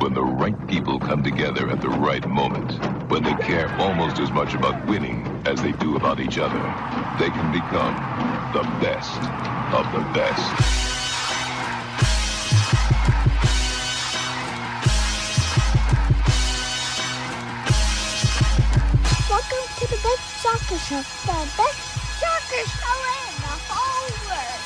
when the right people come together at the right moment, when they care almost as much about winning as they do about each other, they can become the best of the best. Welcome to the best soccer show. The best soccer show in the whole world.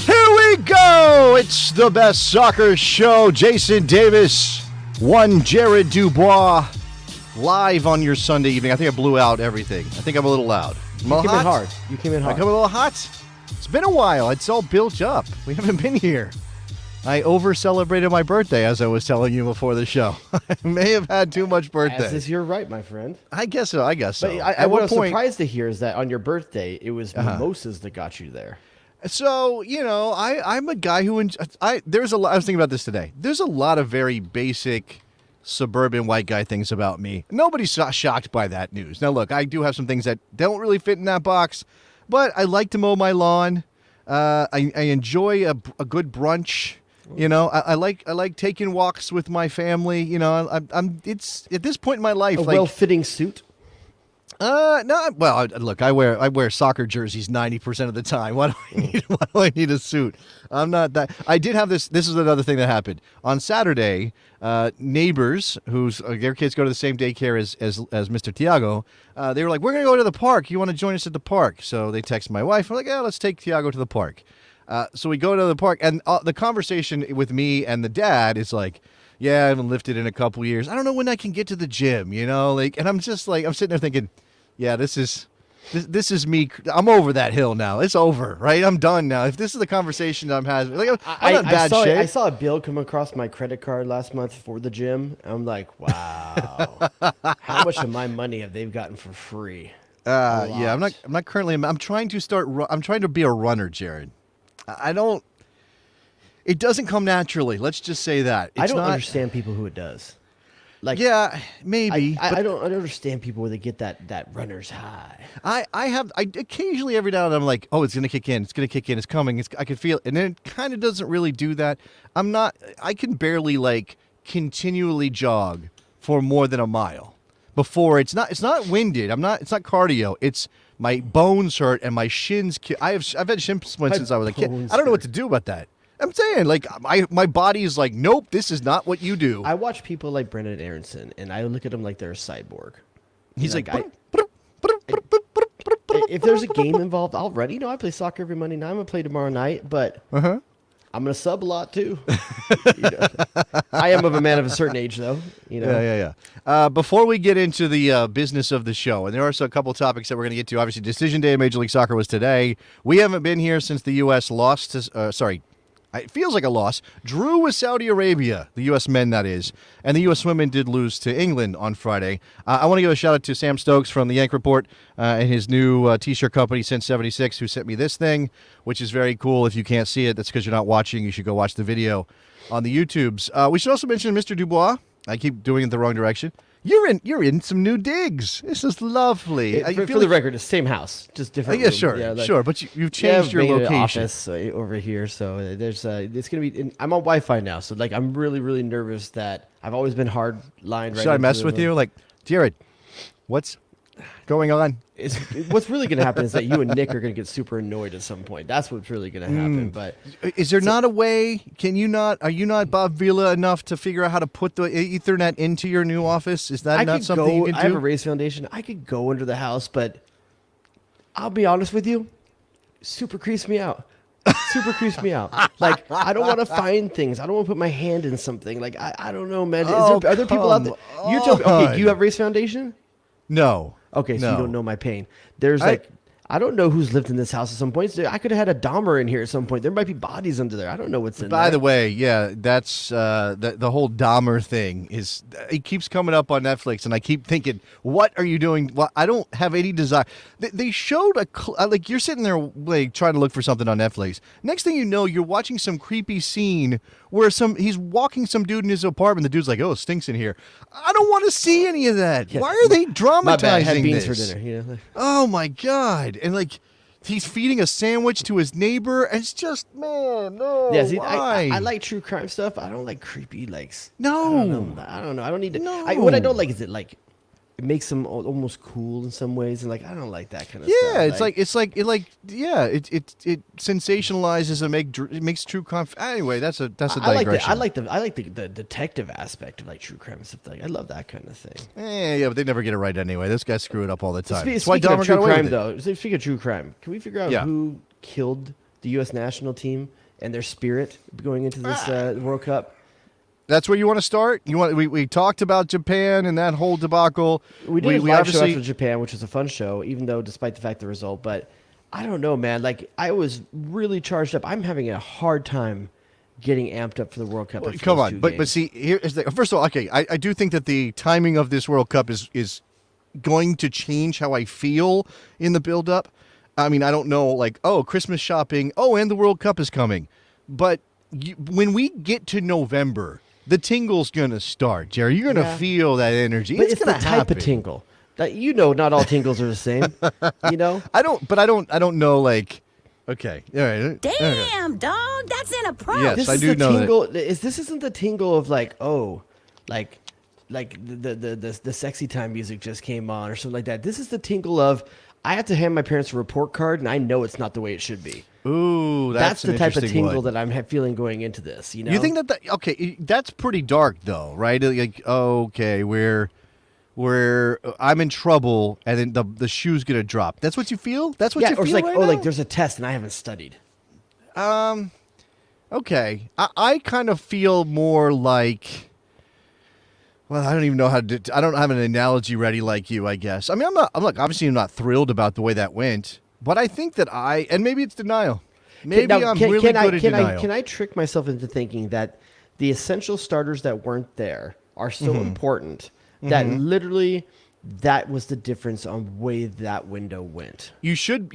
Here we go. It's the best soccer show. Jason Davis, Jared DuBois, live on your Sunday evening. I think I blew out everything. I think I'm a little loud. You came in hard. You came in hard. I come a little hot. It's been a while. It's all built up. We haven't been here. I over-celebrated my birthday, as I was telling you before the show. I may have had too much birthday. As is your right, my friend. I guess so. But what I was surprised to hear is that on your birthday, it was mimosas that got you there. So, I'm a guy who I was thinking about this today. There's a lot of very basic suburban white guy things about me. Nobody's shocked by that news. Now, look, I do have some things that don't really fit in that box, but I like to mow my lawn. I enjoy a good brunch. I like taking walks with my family. It's at this point in my life A well-fitting suit. No. Well, look, I wear soccer jerseys 90% of the time. Why do I need a suit? I'm not that. I did have this. This is another thing that happened on Saturday. Neighbors whose their kids go to the same daycare as Mr. Tiago. They were like, "We're gonna go to the park. You want to join us at the park?" So they text my wife. We're like, "Yeah, let's take Tiago to the park." So we go to the park, and the conversation with me and the dad is like, "Yeah, I haven't lifted in a couple years. I don't know when I can get to the gym, and I'm just like, I'm sitting there thinking, yeah, this is me. I'm over that hill now. It's over, right? I'm done now. If this is the conversation I'm having, like, I'm not in bad shape. I saw a bill come across my credit card last month for the gym. I'm like, wow, how much of my money have they gotten for free? Yeah, I'm not currently. I'm trying to I'm trying to be a runner, Jared. I don't. It doesn't come naturally. Let's just say that. I don't understand people who it does. Like, yeah, maybe. I don't understand people where they get that runner's high. I occasionally, every now and then, I'm like, oh, it's gonna kick in. It's gonna kick in. It's coming. I can feel it, and then it kind of doesn't really do that. I can barely continually jog for more than a mile before it's not winded. It's not cardio. It's my bones hurt and my shins. I've had shin splints since I was a kid. I don't know what to do about that. I'm saying, my body is like, nope, this is not what you do. I watch people like Brendan Aronson, and I look at him like they're a cyborg. He's like if there's a game involved, I'll run. I play soccer every Monday night. I'm going to play tomorrow night, but I'm going to sub a lot, too. I am of a man of a certain age, though. Yeah. Before we get into the business of the show, and there are a couple topics that we're going to get to. Obviously, Decision Day of Major League Soccer was today. We haven't been here since the U.S. lost to, it feels like a loss. Drew with Saudi Arabia, the U.S. men, that is. And the U.S. women did lose to England on Friday. I want to give a shout-out to Sam Stokes from the Yank Report and his new T-shirt company, Since 76, who sent me this thing, which is very cool. If you can't see it, that's because you're not watching. You should go watch the video on the YouTubes. We should also mention Mr. DuBois. I keep doing it the wrong direction. You're in some new digs. This is lovely. For the record, it's the same house, just different. Yeah, room. Sure. But you've changed your location. Office over here, so there's it's gonna be. I'm on Wi-Fi now, so I'm really really nervous that I've always been hard lined. Should I mess with you, Jared? What's going on? What's really going to happen is that you and Nick are going to get super annoyed at some point. That's what's really going to happen. But is there not a way? Are you not Bob Vila enough to figure out how to put the Ethernet into your new office? Is that not something you can do? I have a raised foundation. I could go under the house, but I'll be honest with you, super creeps me out. I don't want to find things. I don't want to put my hand in something. I don't know, man. Are there people out there? You tell me. Okay, do you have raised foundation? No. Okay, so you don't know my pain. There's I don't know who's lived in this house at some point. I could have had a Dahmer in here at some point. There might be bodies under there. I don't know what's in there. By the way, yeah, that's the whole Dahmer thing it keeps coming up on Netflix, and I keep thinking, what are you doing? Well, I don't have any desire. They showed you're sitting there trying to look for something on Netflix. Next thing you know, you're watching some creepy scene where he's walking some dude in his apartment. The dude's like, "Oh, it stinks in here." I don't want to see any of that. Yeah. Why are they dramatizing my bad. I had beans this? for dinner. Oh my God. And he's feeding a sandwich to his neighbor. And it's just, man, no. Yeah, see, why? I like true crime stuff. I don't like creepy, like. No. I don't know. I don't need to. No. What I don't like is it makes them almost cool in some ways, and I don't like that kind of stuff. Yeah, it sensationalizes and it makes true crime. Anyway, that's a digression. I like the detective aspect of true crime and stuff. I love that kind of thing. Yeah, but they never get it right anyway. Those guys screw it up all the time. Speaking of true crime, though, speaking of true crime, can we figure out who killed the U.S. national team and their spirit going into this World Cup? That's where you want to start. We talked about Japan and that whole debacle. We did a live show after Japan, which was a fun show, even though despite the fact the result. But I don't know, man. I was really charged up. I'm having a hard time getting amped up for the World Cup. Come on, but see, here's the first of all. Okay, I do think that the timing of this World Cup is going to change how I feel in the build-up. I mean, I don't know, Christmas shopping. Oh, and the World Cup is coming, but when we get to November. The tingle's gonna start, Jerry. You're gonna feel that energy. But it's the type of tingle that not all tingles are the same. I don't know. Okay, all right. Damn, dog, that's inappropriate. Yes, I do know tingle, that. This isn't the tingle of the sexy time music just came on or something like that. This is the tingle of I have to hand my parents a report card and I know it's not the way it should be. Ooh, that's the type of tingle that I'm feeling going into this. You think that? Okay, that's pretty dark though, right? Okay, I'm in trouble, and then the shoe's gonna drop. That's what you feel. That's what you feel. Or right now? There's a test and I haven't studied. Okay, I kind of feel more like. Well, I don't even know how to. I don't have an analogy ready like you. I guess. I mean, I'm obviously not thrilled about the way that went. But I think that and maybe it's denial. Maybe I'm really good at denial. Can I trick myself into thinking that the essential starters that weren't there are so important that literally that was the difference on the way that window went? You should.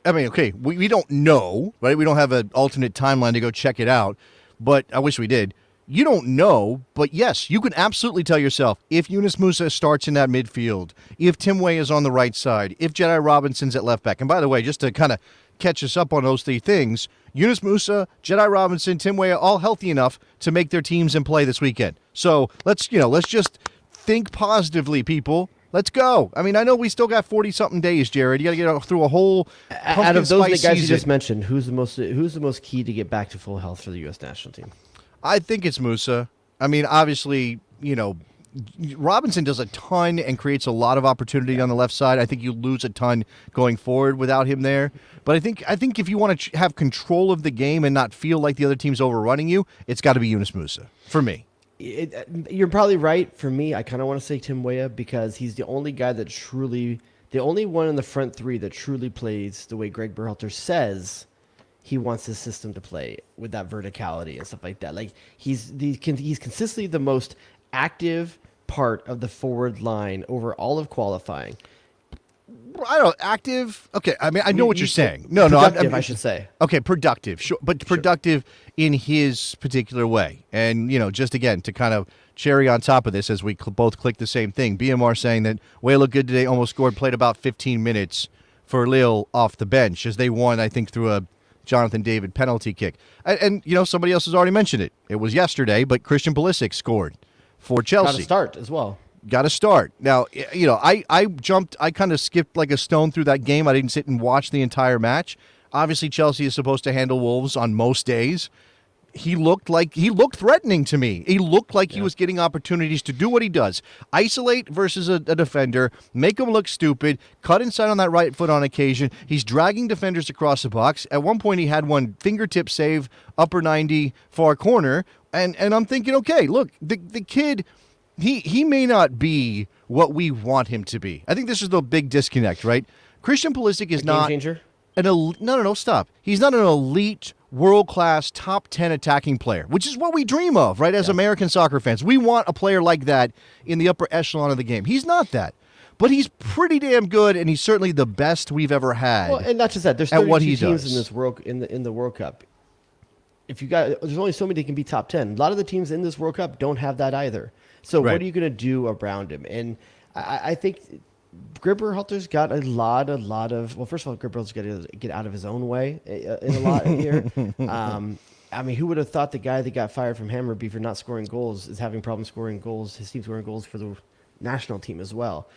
I mean, okay, we don't know, right? We don't have an alternate timeline to go check it out, but I wish we did. You don't know, but yes, you can absolutely tell yourself if Yunus Musa starts in that midfield, if Tim Weah is on the right side, if Jedi Robinson's at left back. And by the way, just to kind of catch us up on those three things, Yunus Musa, Jedi Robinson, Tim Weah, all healthy enough to make their teams in play this weekend. So let's just think positively, people. Let's go. I mean, I know we still got 40-something days, Jared. You got to get through a whole out of those guys season. You just mentioned, who's the most key to get back to full health for the U.S. national team? I think it's Musa. I mean, obviously, Robinson does a ton and creates a lot of opportunity on the left side. I think you lose a ton going forward without him there. But I think if you want to have control of the game and not feel like the other team's overrunning you, it's got to be Yunus Musa for me. You're probably right. For me, I kind of want to say Tim Weah because he's the only guy the only one in the front three that truly plays the way Greg Berhalter says he wants his system to play with that verticality and stuff like that. Like he's consistently the most active part of the forward line over all of qualifying. I don't active. Okay, I mean I know what you're saying. Productive, I should say. Okay, productive. Sure, but productive in his particular way. And just again to kind of cherry on top of this, as we both click the same thing. BMR saying that Weah looked good today. Almost scored. Played about 15 minutes for Lille off the bench as they won. I think through a Jonathan David penalty kick. And somebody else has already mentioned it. It was yesterday, but Christian Pulisic scored for Chelsea. Got to start as well. Got to start. Now, I kind of skipped like a stone through that game. I didn't sit and watch the entire match. Obviously, Chelsea is supposed to handle Wolves on most days. He looked threatening to me. He looked like he was getting opportunities to do what he does. Isolate versus a defender, make him look stupid, cut inside on that right foot on occasion. He's dragging defenders across the box. At one point, he had one fingertip save, upper 90, far corner. And I'm thinking, okay, look, the kid, he may not be what we want him to be. I think this is the big disconnect, right? Christian Pulisic is not... Game changer? No, stop. He's not an elite, world-class, top 10 attacking player, which is what we dream of, right, as American soccer fans. We want a player like that in the upper echelon of the game. He's not that. But he's pretty damn good, and he's certainly the best we've ever had. Well, and not just that. There's 32 teams in this in the World Cup. There's only so many that can be top 10. A lot of the teams in this World Cup don't have that either. So what are you going to do around him? And I think Greg Berhalter's got a lot of. Well, first of all, Greg Berhalter's got to get out of his own way in a lot here. I mean, who would have thought the guy that got fired from Hammarby for not scoring goals is having problems scoring goals? His team scoring goals for the national team as well.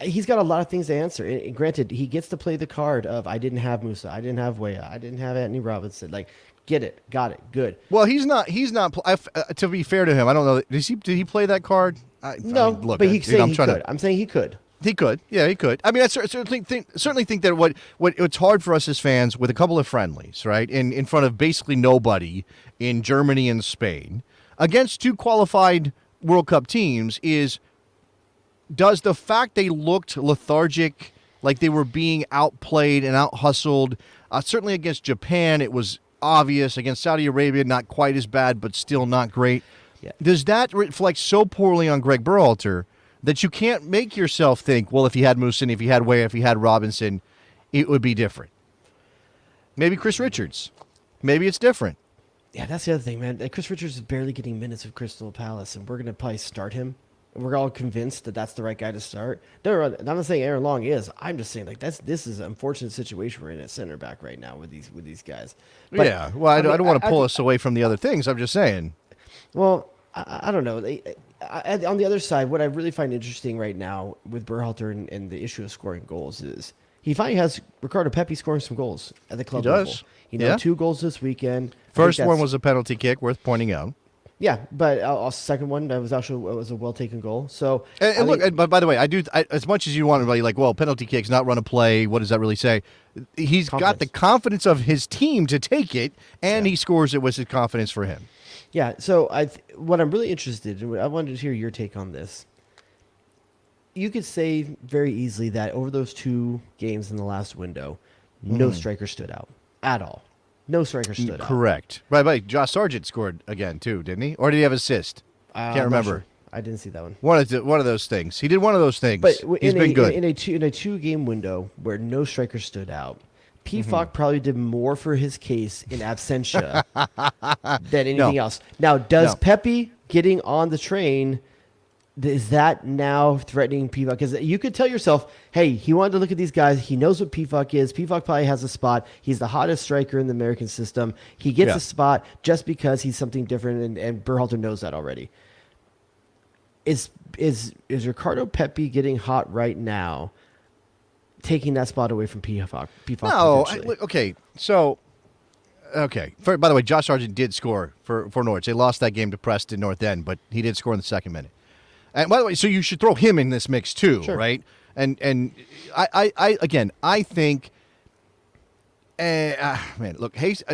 He's got a lot of things to answer. And granted, he gets to play the card of I didn't have Musa, I didn't have Weah, I didn't have Anthony Robinson. Like, get it, got it, good. Well, he's not. To be fair to him, I don't know. Did he play that card? No, look, but he's saying he could. to. I'm saying he could. He could. Yeah, he could. I mean, I certainly think that what it's hard for us as fans with a couple of friendlies, right, in front of basically nobody in Germany and Spain against two qualified World Cup teams is, does the fact they looked lethargic, like they were being outplayed and out-hustled, certainly against Japan it was obvious, against Saudi Arabia not quite as bad but still not great. Yeah. Does that reflect so poorly on Greg Berhalter that you can't make yourself think, well, if he had Musin, if he had Weah, if he had Robinson, it would be different? Maybe Chris Richards. Maybe it's different. Yeah, that's the other thing, man. Chris Richards is barely getting minutes of Crystal Palace, and we're going to probably start him. We're all convinced that that's the right guy to start. No, I'm not saying Aaron Long is. I'm just saying, like, this is an unfortunate situation we're in at center back right now with these guys. But, yeah, well, I don't want to pull us away from the other things. I'm just saying. Well, I don't know. On the other side, what I really find interesting right now with Berhalter and the issue of scoring goals is he finally has Ricardo Pepi scoring some goals at the club level. He does. 2 goals this weekend. First one was a penalty kick, worth pointing out. Yeah, but second one that was actually a well taken goal. So and look, but by the way, as much as you want to be like, well, penalty kicks, not run a play. What does that really say? He's got the confidence of his team to take it, and he scores it with his confidence for him. Yeah. So what I'm really interested in, I wanted to hear your take on this. You could say very easily that over those 2 games in the last window, no striker stood out at all. No striker stood out. Correct. Right. Josh Sargent scored again too, didn't he? Or did he have assist? Can't remember. Sure. I didn't see that one. One of those things. He did one of those things. But he's been good in a 2-game window where no striker stood out. PFOC probably did more for his case in absentia than anything else. Now, does Pepi getting on the train, is that now threatening PFOC? Because you could tell yourself, hey, he wanted to look at these guys. He knows what PFOC is. PFOC probably has a spot. He's the hottest striker in the American system. He gets a spot just because he's something different, and Berhalter knows that already. Is Ricardo Pepi getting hot right now, taking that spot away from PFOC? No. By the way, Josh Sargent did score for Norwich. They lost that game to Preston North End, but he did score in the second minute. And by the way, so you should throw him in this mix too, right? And I think, man, look, Hayes,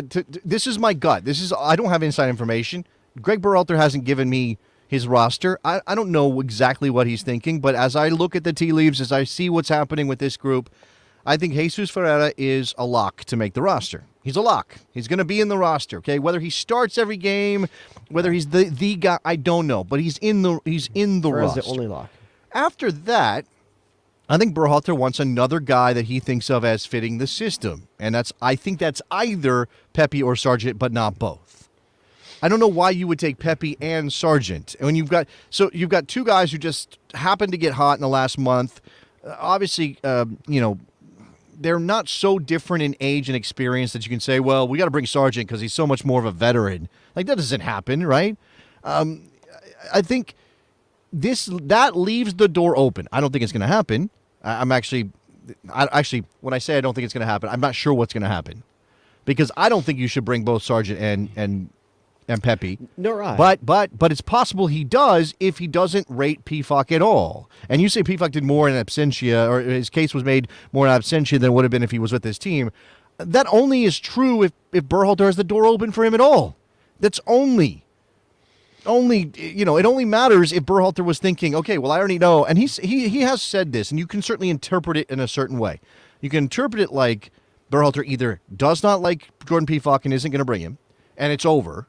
this is my gut. I don't have inside information. Greg Berhalter hasn't given me his roster. I don't know exactly what he's thinking, but as I look at the tea leaves, as I see what's happening with this group, I think Jesus Ferreira is a lock to make the roster. He's a lock. He's going to be in the roster, okay? Whether he starts every game, whether he's the guy, I don't know, but he's in the roster. The only lock. After that, I think Berhalter wants another guy that he thinks of as fitting the system, and I think that's either Pepi or Sargent, but not both. I don't know why you would take Pepi and Sargent. And when you've got 2 guys who just happened to get hot in the last month. Obviously, they're not so different in age and experience that you can say, well, we got to bring Sargent because he's so much more of a veteran. Like, that doesn't happen, right? I think that leaves the door open. I don't think it's going to happen. When I say I don't think it's going to happen, I'm not sure what's going to happen, because I don't think you should bring both Sargent and Pepi. Nor I. But it's possible he does if he doesn't rate PFOC at all. And you say PFOC did more in absentia, or his case was made more in absentia than it would have been if he was with his team. That only is true if Berhalter has the door open for him at all. That's only, it only matters if Berhalter was thinking, okay, well, I already know. And he has said this, and you can certainly interpret it in a certain way. You can interpret it like Berhalter either does not like Jordan PFOC and isn't going to bring him, and it's over,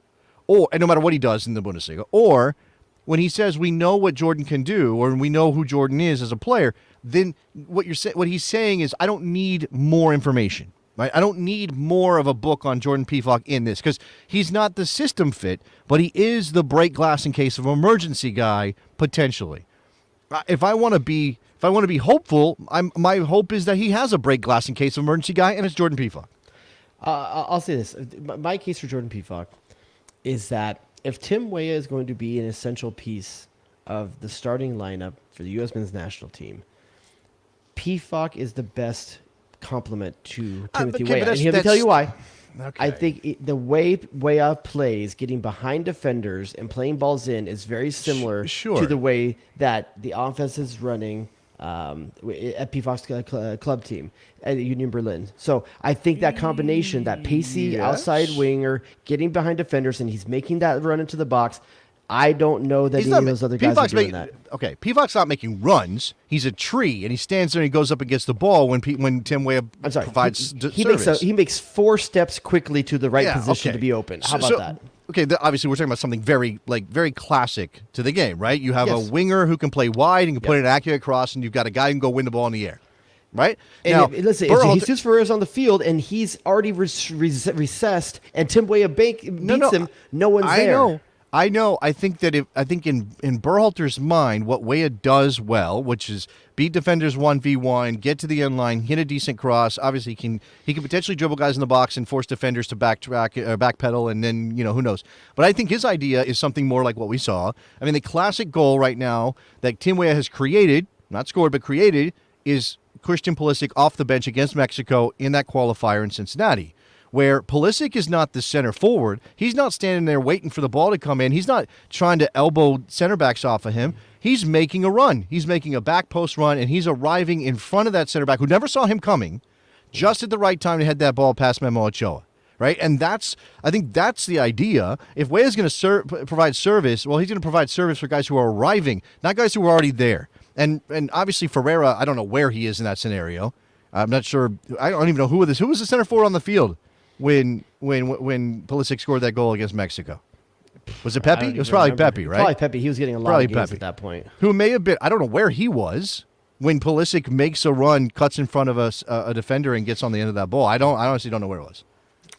and no matter what he does in the Bundesliga, or when he says we know what Jordan can do, or we know who Jordan is as a player, then what he's saying is I don't need more information. Right? I don't need more of a book on Jordan PFOC in this, because he's not the system fit, but he is the break glass in case of emergency guy, potentially. if I want to be hopeful, my hope is that he has a break glass in case of emergency guy, and it's Jordan Pefok. I'll say this: my case for Jordan Pefok is that if Tim Weah is going to be an essential piece of the starting lineup for the U.S. men's national team, Pefok is the best complement to Timothy Weah. And let me tell you why. Okay. I think the way Weah plays, getting behind defenders and playing balls in, is very similar to the way that the offense is running at Pefok's club team at Union Berlin. So I think that combination, that pacey outside winger, getting behind defenders, and he's making that run into the box. I don't know that any of those other guys are doing that. Okay, Pefok's not making runs. He's a tree, and he stands there and he goes up and gets the ball when Tim Weah provides service. He makes 4 steps quickly to the right position to be open. How about that? Okay, obviously we're talking about something very classic to the game, right? You have a winger who can play wide and can put an accurate cross, and you've got a guy who can go win the ball in the air, right? And now, listen, Jesus Ferrer's on the field, and he's already recessed, and Tim Weah beats him. No one's there. I know. I think in Berhalter's mind, what Weah does well, which is beat defenders 1v1, get to the end line, hit a decent cross. Obviously, he can potentially dribble guys in the box and force defenders to backpedal, and then who knows. But I think his idea is something more like what we saw. I mean, the classic goal right now that Tim Weah has created, not scored but created, is Christian Pulisic off the bench against Mexico in that qualifier in Cincinnati, where Pulisic is not the center forward. He's not standing there waiting for the ball to come in. He's not trying to elbow center backs off of him. He's making a run. He's making a back post run, and he's arriving in front of that center back who never saw him coming, just at the right time to head that ball past Memo Ochoa, right? And I think that's the idea. If Weah's going to provide service, well, he's going to provide service for guys who are arriving, not guys who are already there. And obviously Ferreira, I don't know where he is in that scenario. I'm not sure. I don't even know who was the center forward on the field when Pulisic scored that goal against Mexico. Was it Pepe? It was probably Pepe, right? Probably Pepe. He was getting a lot of games at that point. Who may have been, I don't know where he was when Pulisic makes a run, cuts in front of a defender, and gets on the end of that ball. I honestly don't know where it was.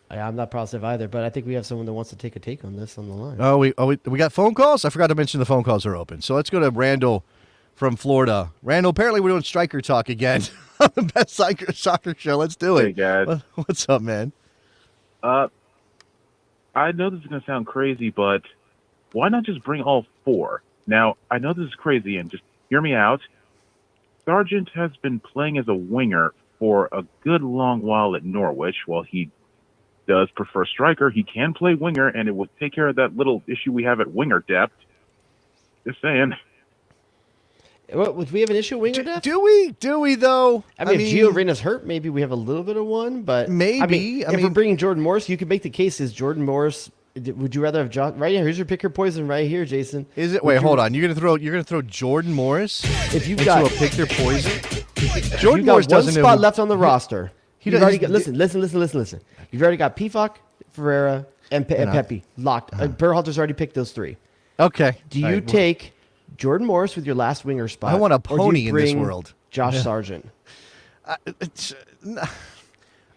I'm not positive either, but I think we have someone that wants to take a take on this on the line. We got phone calls? I forgot to mention the phone calls are open. So let's go to Randall from Florida. Randall, apparently we're doing striker talk again on the best soccer show. Let's do it. Hey, guys. What's up, man? I know this is going to sound crazy, but why not just bring all 4? Now, I know this is crazy, and just hear me out. Sargent has been playing as a winger for a good long while at Norwich. While he does prefer striker, he can play winger, and it will take care of that little issue we have at winger depth. Just saying. Would we have an issue with winger depth? Do we though? I mean, if Gio Reyna's hurt, maybe we have a little bit of one, but maybe. If we're bringing Jordan Morris, you could make the case is Jordan Morris. Would you rather have John? Right here, here's your pick your poison right here, Jason. Is it? Hold on. You're gonna throw Jordan Morris if you've got a pick your poison. Jordan Morris doesn't have one spot left on the roster. Listen. You've already got Pefok, Ferreira, and Pepe locked. Berhalter's already picked those 3. Okay. Do you take Jordan Morris with your last winger spot? I want a pony in this world. Josh Sargent.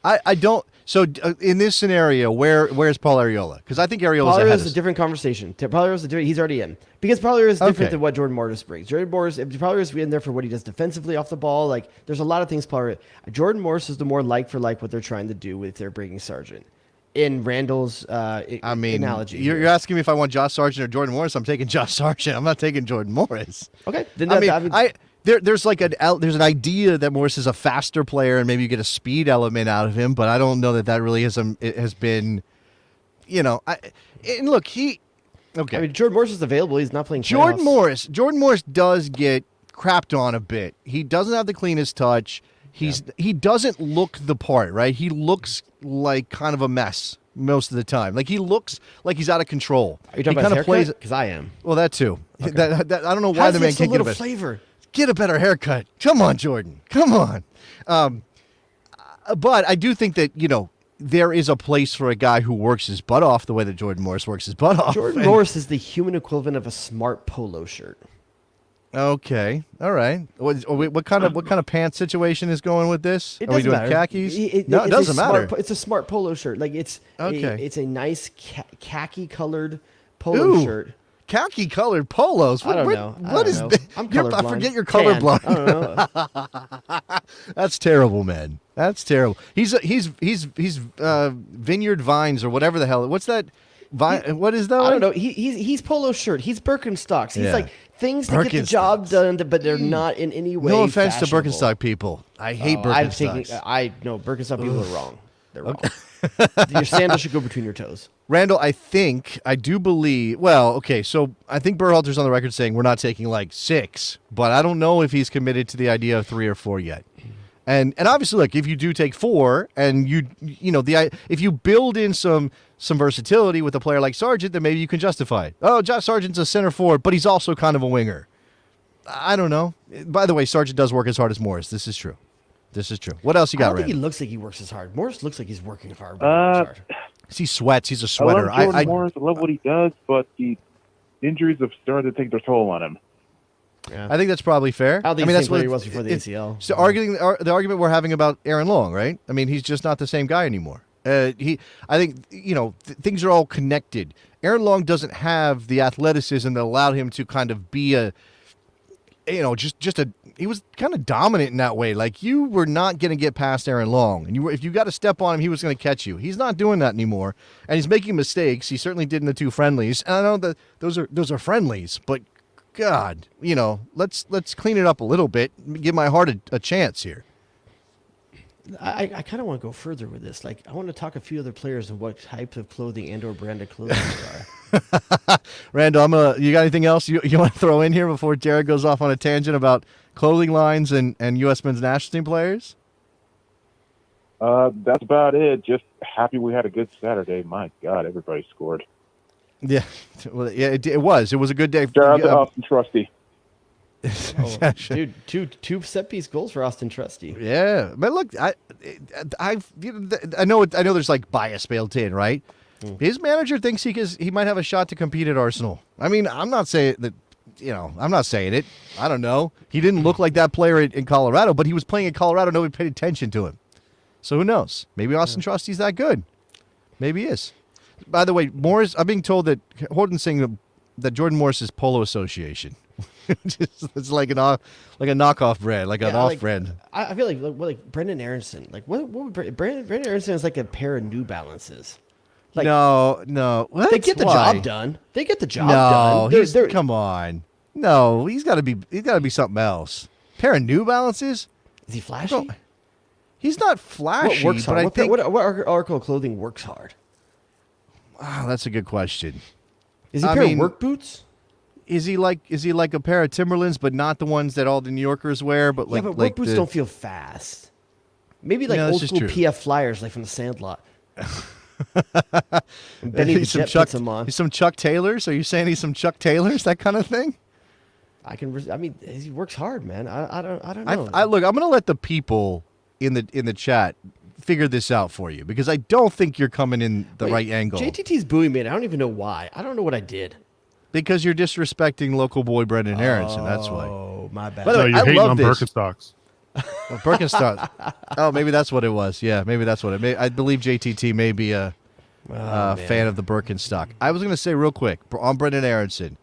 I don't. So in this scenario, where's Paul Arriola? Because I think Arriola's ahead of us. A different conversation. He's already in because Paul Arriola is different than what Jordan Morris brings. Jordan Morris, if Paul Arriola is in there for what he does defensively off the ball, like there's a lot of things. Jordan Morris is the more like for like what they're trying to do with their bringing Sargent. In Randall's analogy, you're asking me if I want Josh Sargent or Jordan Morris. I'm taking Josh Sargent. I'm not taking Jordan Morris. Okay, then there's an idea that Morris is a faster player and maybe you get a speed element out of him, but I don't know that really has been, and look, okay. I mean, Jordan Morris is available. He's not playing Jordan Morris does get crapped on a bit. He doesn't have the cleanest touch. He doesn't look the part, right? He looks like kind of a mess most of the time. Like he looks like he's out of control. Are you talking about his haircut? Because I am. Well, that too. Okay. That I don't know why the man can't get a better flavor. Get a better haircut. Come on, Jordan. Come on. But I do think that there is a place for a guy who works his butt off the way that Jordan Morris works his butt off. Jordan Morris is the human equivalent of a smart polo shirt. Okay, all right. What kind of pants situation is going with this? Are we doing matter. Khakis? It doesn't matter. It's a smart polo shirt. Like it's a nice khaki colored polo shirt. khaki-colored polos. I don't know. What is? know. I'm I colorblind. forget you're colorblind. I don't know. That's terrible, man. That's terrible. He's Vineyard Vines or whatever the hell. What's that? What is that? I don't know. He's polo shirt. He's Birkenstocks. He's Yeah. like things to get the job done, but they're not in any way. No offense to fashionable. Birkenstock people. I hate Birkenstocks. Birkenstock people are wrong. They're wrong. Your sandals should go between your toes. Randall, I do believe. Well, okay, so I think Berhalter's on the record saying we're not taking like 6, but I don't know if he's committed to the idea of 3 or 4 yet. And obviously, look, if you do take 4, and if you build in some versatility with a player like Sargent, then maybe you can justify it. Oh, Josh Sargent's a center forward, but he's also kind of a winger. I don't know. By the way, Sargent does work as hard as Morris. This is true. What else you got, I don't think Randall? he looks like he works as hard. Morris looks like he's working hard. But he works hard. He sweats. He's a sweater. I love Jordan Morris. I love what he does, but the injuries have started to take their toll on him. Yeah. I think that's probably fair. I don't think that's what what he was before the ACL. So the argument we're having about Aaron Long, right? I mean, he's just not the same guy anymore. I think things are all connected. Aaron Long doesn't have the athleticism that allowed him to kind of be he was kind of dominant in that way. Like, you were not going to get past Aaron Long, and if you got a step on him, he was going to catch you. He's not doing that anymore, and he's making mistakes. He certainly did in the 2 friendlies. And I know that those are friendlies, but God, let's clean it up a little bit. Give my heart a chance here. I kind of want to go further with this. Like, I want to talk a few other players and what type of clothing and/or brand of clothing they are. Randall, you got anything else you want to throw in here before Jared goes off on a tangent about clothing lines and U.S. men's national team players? That's about it. Just happy we had a good Saturday. My God, everybody scored. Yeah, well, yeah, it was. It was a good day. Shout out to Austin Trusty. Dude, two set piece goals for Austin Trusty. Yeah, but look, I know there's like bias built in, right? His manager thinks he might have a shot to compete at Arsenal. I mean, I'm not saying that. I'm not saying it. I don't know. He didn't look like that player in Colorado, but he was playing in Colorado. Nobody paid attention to him. So who knows? Maybe Austin Trusty's that good. Maybe he is. By the way, Morris, I'm being told that Horton's saying that Jordan Morris's Polo Association. It's like a knockoff brand, like an off brand. I feel like Brendan Aronson. Like what would Brendan Aronson is like a pair of New Balances. Like, no. What? They get the Why? job done. They get the job done. No, come on. No, he's got to be something else. Pair of New Balances? Is he flashy? He's not flashy, what works hard? but I think what article of clothing works hard? Oh, that's a good question. Is he a pair of work boots? Is he like a pair of Timberlands, but not the ones that all the New Yorkers wear? But but work boots don't feel fast. Maybe like old school PF Flyers, like from the Sandlot. Benny the Jet puts them on. He's some Chuck Taylors? Are you saying he's some Chuck Taylors? That kind of thing? He works hard, man. I don't know. Look, I'm going to let the people in the chat figure this out for you, because I don't think you're coming in the right angle. JTT's booing me, and I don't even know why. I don't know what I did. Because you're disrespecting local boy Brendan Aronson. That's why. Oh, my bad. By the way, you're hating on Birkenstocks. Birkenstock. Oh, maybe that's what it was. Yeah, maybe that's what I believe JTT may be a fan of the Birkenstock. I was going to say real quick on Brendan Aronson.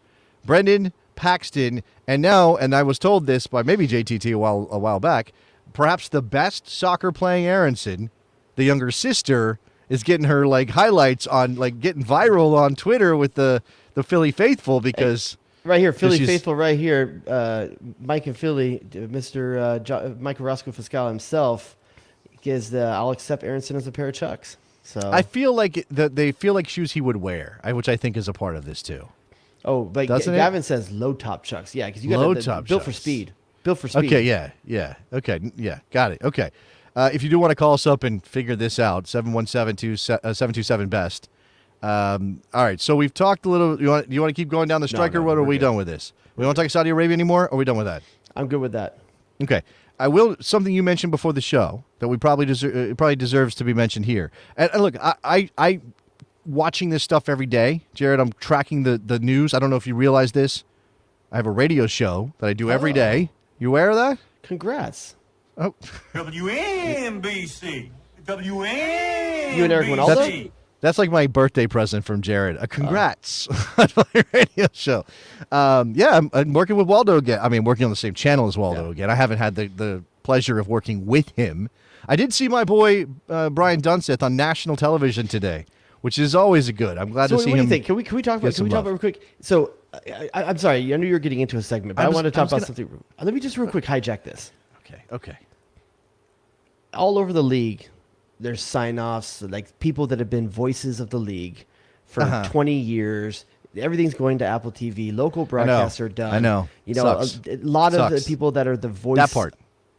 Brendan, Paxton, and I was told this by maybe JTT a while back, perhaps the best soccer playing Aronson, the younger sister, is getting her highlights on getting viral on Twitter with the Philly faithful, because right here, Philly faithful right here, Mike and Philly, Mr. Mike Roscoe Fiscal himself gives I'll accept Aronson as a pair of Chucks. So I feel like they feel like shoes he would wear, which I think is a part of this too. Oh, but Gavin says low top Chucks. Yeah, because you got low top built for speed. Built for speed. Okay, yeah. Okay, yeah, got it. Okay. If you do want to call us up and figure this out, 717-727-BEST. All right, so we've talked a little. Do you want to keep going down the striker road, or are we done with this? We want to talk Saudi Arabia anymore, or are we done with that? I'm good with that. Okay. I will. Something you mentioned before the show that we probably deserves to be mentioned here. And look, I watching this stuff every day, Jared. I'm tracking the news. I don't know if you realize this. I have a radio show that I do every day. You aware of that? Congrats. Oh. WNBC. WNBC. You and Eric Winaldo? That's like my birthday present from Jared. Congrats on my radio show. I'm working with Waldo again. I mean, working on the same channel as Waldo again. I haven't had the pleasure of working with him. I did see my boy Brian Dunseth on national television today, which is always good. I'm glad to see him. What do you think? Can we talk about real quick? So I'm sorry. I know you're getting into a segment, but I want to talk about something. Let me just real quick hijack this. Okay. All over the league, there's sign-offs, like people that have been voices of the league for 20 years. Everything's going to Apple TV. Local broadcasts are done. I know. You know, a lot of the people that are the voice.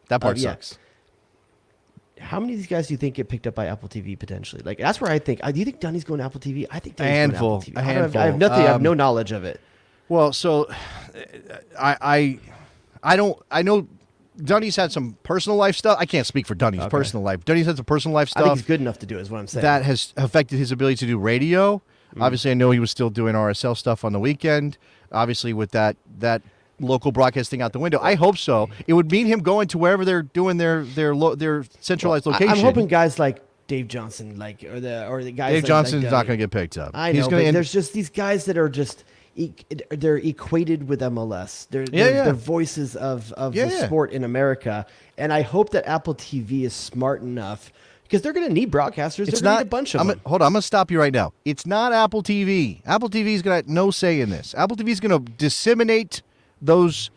That part sucks. How many of these guys do you think get picked up by Apple TV potentially? Like, that's where I think. Do you think Dunny's going to Apple TV? I think Dunny's going to Apple TV. A handful. I have nothing. I have no knowledge of it. Well, so I know Dunny's had some personal life stuff. I can't speak for Dunny's personal life. Dunny's had some personal life stuff. I think he's good enough to do it, is what I'm saying. That has affected his ability to do radio. Obviously, I know he was still doing RSL stuff on the weekend. Obviously, with that local broadcasting out the window. I hope so. It would mean him going to wherever they're doing their centralized location. I'm hoping guys like Dave Johnson, or the guys. Dave Johnson's not going to get picked up. I know, but there's just these guys that are just. They're equated with MLS. They're voices of the sport in America, and I hope that Apple TV is smart enough because they're going to need broadcasters. They're going to need a bunch of them. Hold on, I'm going to stop you right now. It's not Apple TV. Apple TV's got no say in this. Apple TV's going to disseminate those.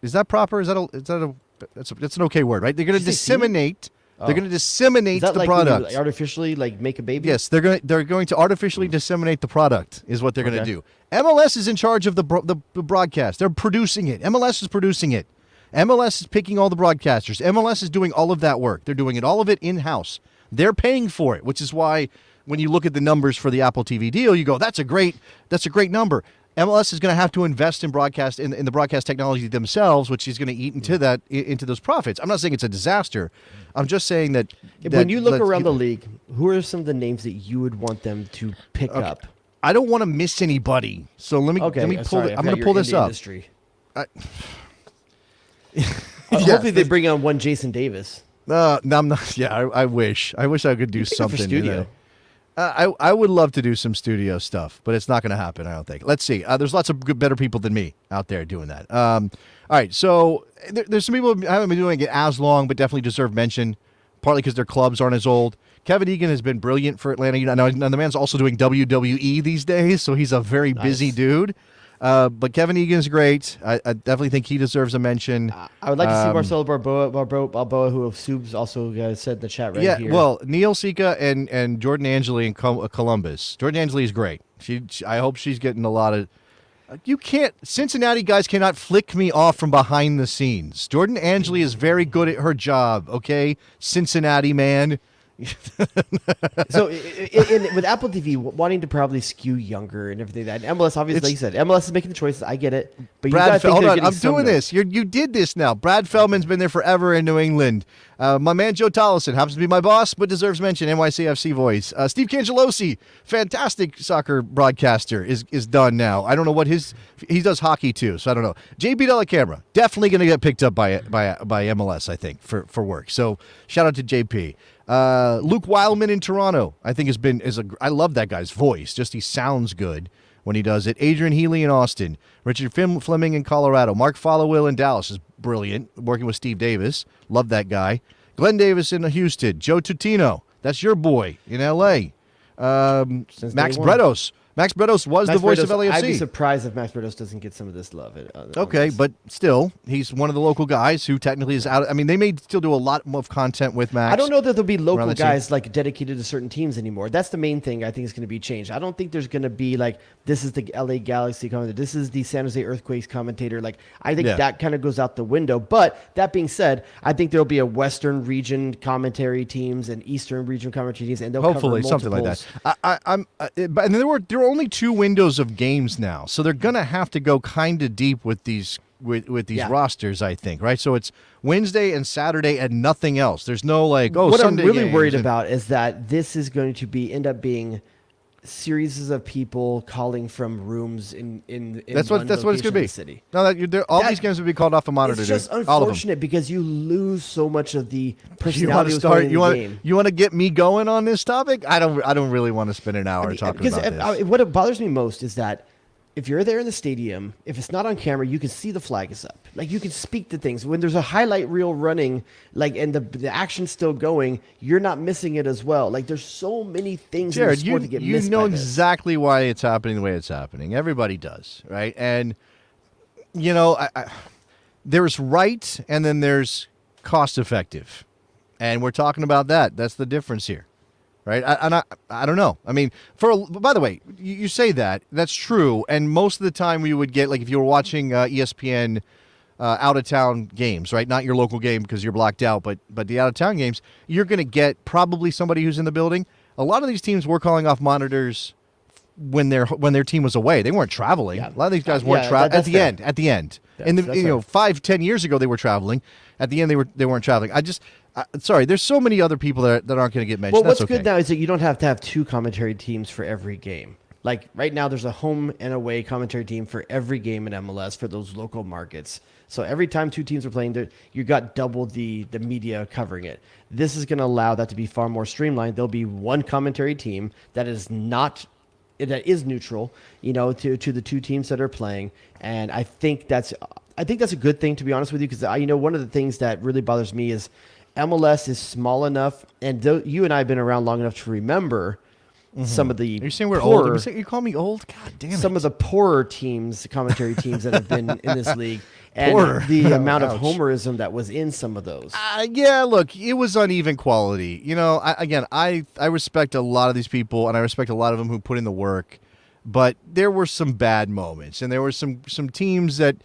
Is that proper? That's an okay word, right? They're going to disseminate. They're going to disseminate the product. Artificially, make a baby. Yes, they're going to artificially disseminate the product. Is what they're going to do. MLS is in charge of the broadcast. They're producing it. MLS is producing it. MLS is picking all the broadcasters. MLS is doing all of that work. They're doing all of it in house. They're paying for it, which is why when you look at the numbers for the Apple TV deal, you go, "That's a great number." MLS is going to have to invest in broadcast in the broadcast technology themselves, which is going to eat into those profits. I'm not saying it's a disaster. I'm just saying that when you look around the league, who are some of the names that you would want them to pick up? I don't want to miss anybody, so let me pull. I'm going to pull this up. Hopefully, they bring on one Jason Davis. No, I'm not. Yeah, I wish. I wish I could do something for studio. I would love to do some studio stuff, but it's not going to happen, I don't think. Let's see. There's lots of better people than me out there doing that. All right, so there's some people who haven't been doing it as long, but definitely deserve mention, partly because their clubs aren't as old. Kevin Egan has been brilliant for Atlanta United. Now, the man's also doing WWE these days, so he's a very busy dude. But Kevin Egan is great. I definitely think he deserves a mention. I would like to see Marcelo Balboa, who Subs also said in the chat here. Yeah, well, Neil Sika and Jordan Angeli in Columbus. Jordan Angeli is great. I hope she's getting a lot of... Cincinnati guys cannot flick me off from behind the scenes. Jordan Angeli is very good at her job, okay? Cincinnati man. So with Apple TV wanting to probably skew younger and everything that MLS obviously, like you said, MLS is making the choices. I get it, but hold on, I'm doing this. You did this now. Brad Feldman's been there forever in New England. My man Joe Tollison happens to be my boss, but deserves mention. NYCFC voice. Steve Cangelosi, fantastic soccer broadcaster, is done now. I don't know what he does hockey too, so I don't know. JB Della Camera definitely going to get picked up by MLS, I think, for work. So shout out to JP. Luke Wildman in Toronto, I think I love that guy's voice. Just he sounds good when he does it. Adrian Healy in Austin. Richard Fleming in Colorado. Mark Followill in Dallas is brilliant, working with Steve Davis. Love that guy. Glenn Davis in Houston. Joe Tutino, that's your boy in L.A. Max Bretos. Max Bretos was the voice of LAFC. I'd be surprised if Max Bretos doesn't get some of this love. Okay, but still, he's one of the local guys who technically is out. I mean, they may still do a lot of content with Max. I don't know that there'll be local guys dedicated to certain teams anymore. That's the main thing I think is going to be changed. I don't think there's going to be this is the LA Galaxy commentator, this is the San Jose Earthquakes commentator. I think that kind of goes out the window. But that being said, I think there'll be a Western region commentary teams and Eastern region commentary teams, and they'll hopefully cover something like that. And there are only 2 windows of games now, so they're gonna have to go kind of deep with these rosters, I think, right? So it's Wednesday and Saturday and nothing else. There's no what Sunday I'm really games worried about is that this is going to end up being series of people calling from rooms in That's one what it's going to location be. in the city. No, all these games will be called off a monitor. It's just dude. All of them. unfortunate because you lose so much of the You want personality to of start? the game. You want to get me going on this topic? I don't really want to spend an hour talking about this. What bothers me most is that if you're there in the stadium, if it's not on camera, you can see the flag is up. Like, you can speak to things. When there's a highlight reel running, like, and the action's still going, you're not missing it as well. Like, there's so many things Jared, in the sport that get you missed know by this. exactly why it's happening the way it's happening. Everybody does, right? And there's right, and then there's cost effective, and we're talking about that. That's the difference here. Right, I don't know. I mean, by the way, you say that's true, and most of the time we would get, like, if you were watching ESPN out of town games, right? Not your local game because you're blacked out, but the out of town games, you're going to get probably somebody who's in the building. A lot of these teams were calling off monitors when their team was away. They weren't traveling. Yeah. A lot of these guys weren't traveling at the end. At the end, and 5-10 years ago they were traveling. At the end, they weren't traveling. Sorry, there's so many other people that aren't going to get mentioned. Well, what's okay. good now is that you don't have to have two commentary teams for every game. Like, right now, there's a home and away commentary team for every game in MLS for those local markets. So every time two teams are playing, you got double the media covering it. This is going to allow that to be far more streamlined. There'll be one commentary team that is neutral, to the two teams that are playing, and I think that's a good thing, to be honest with you, because one of the things that really bothers me is MLS is small enough, and you and I have been around long enough to remember some of the. Are you saying we're old? You call me old? God damn it! Some of the poorer teams, commentary teams that have been in this league, and the amount of homerism that was in some of those. Yeah, look, it was uneven quality. I respect a lot of these people, and I respect a lot of them who put in the work, but there were some bad moments, and there were some teams that,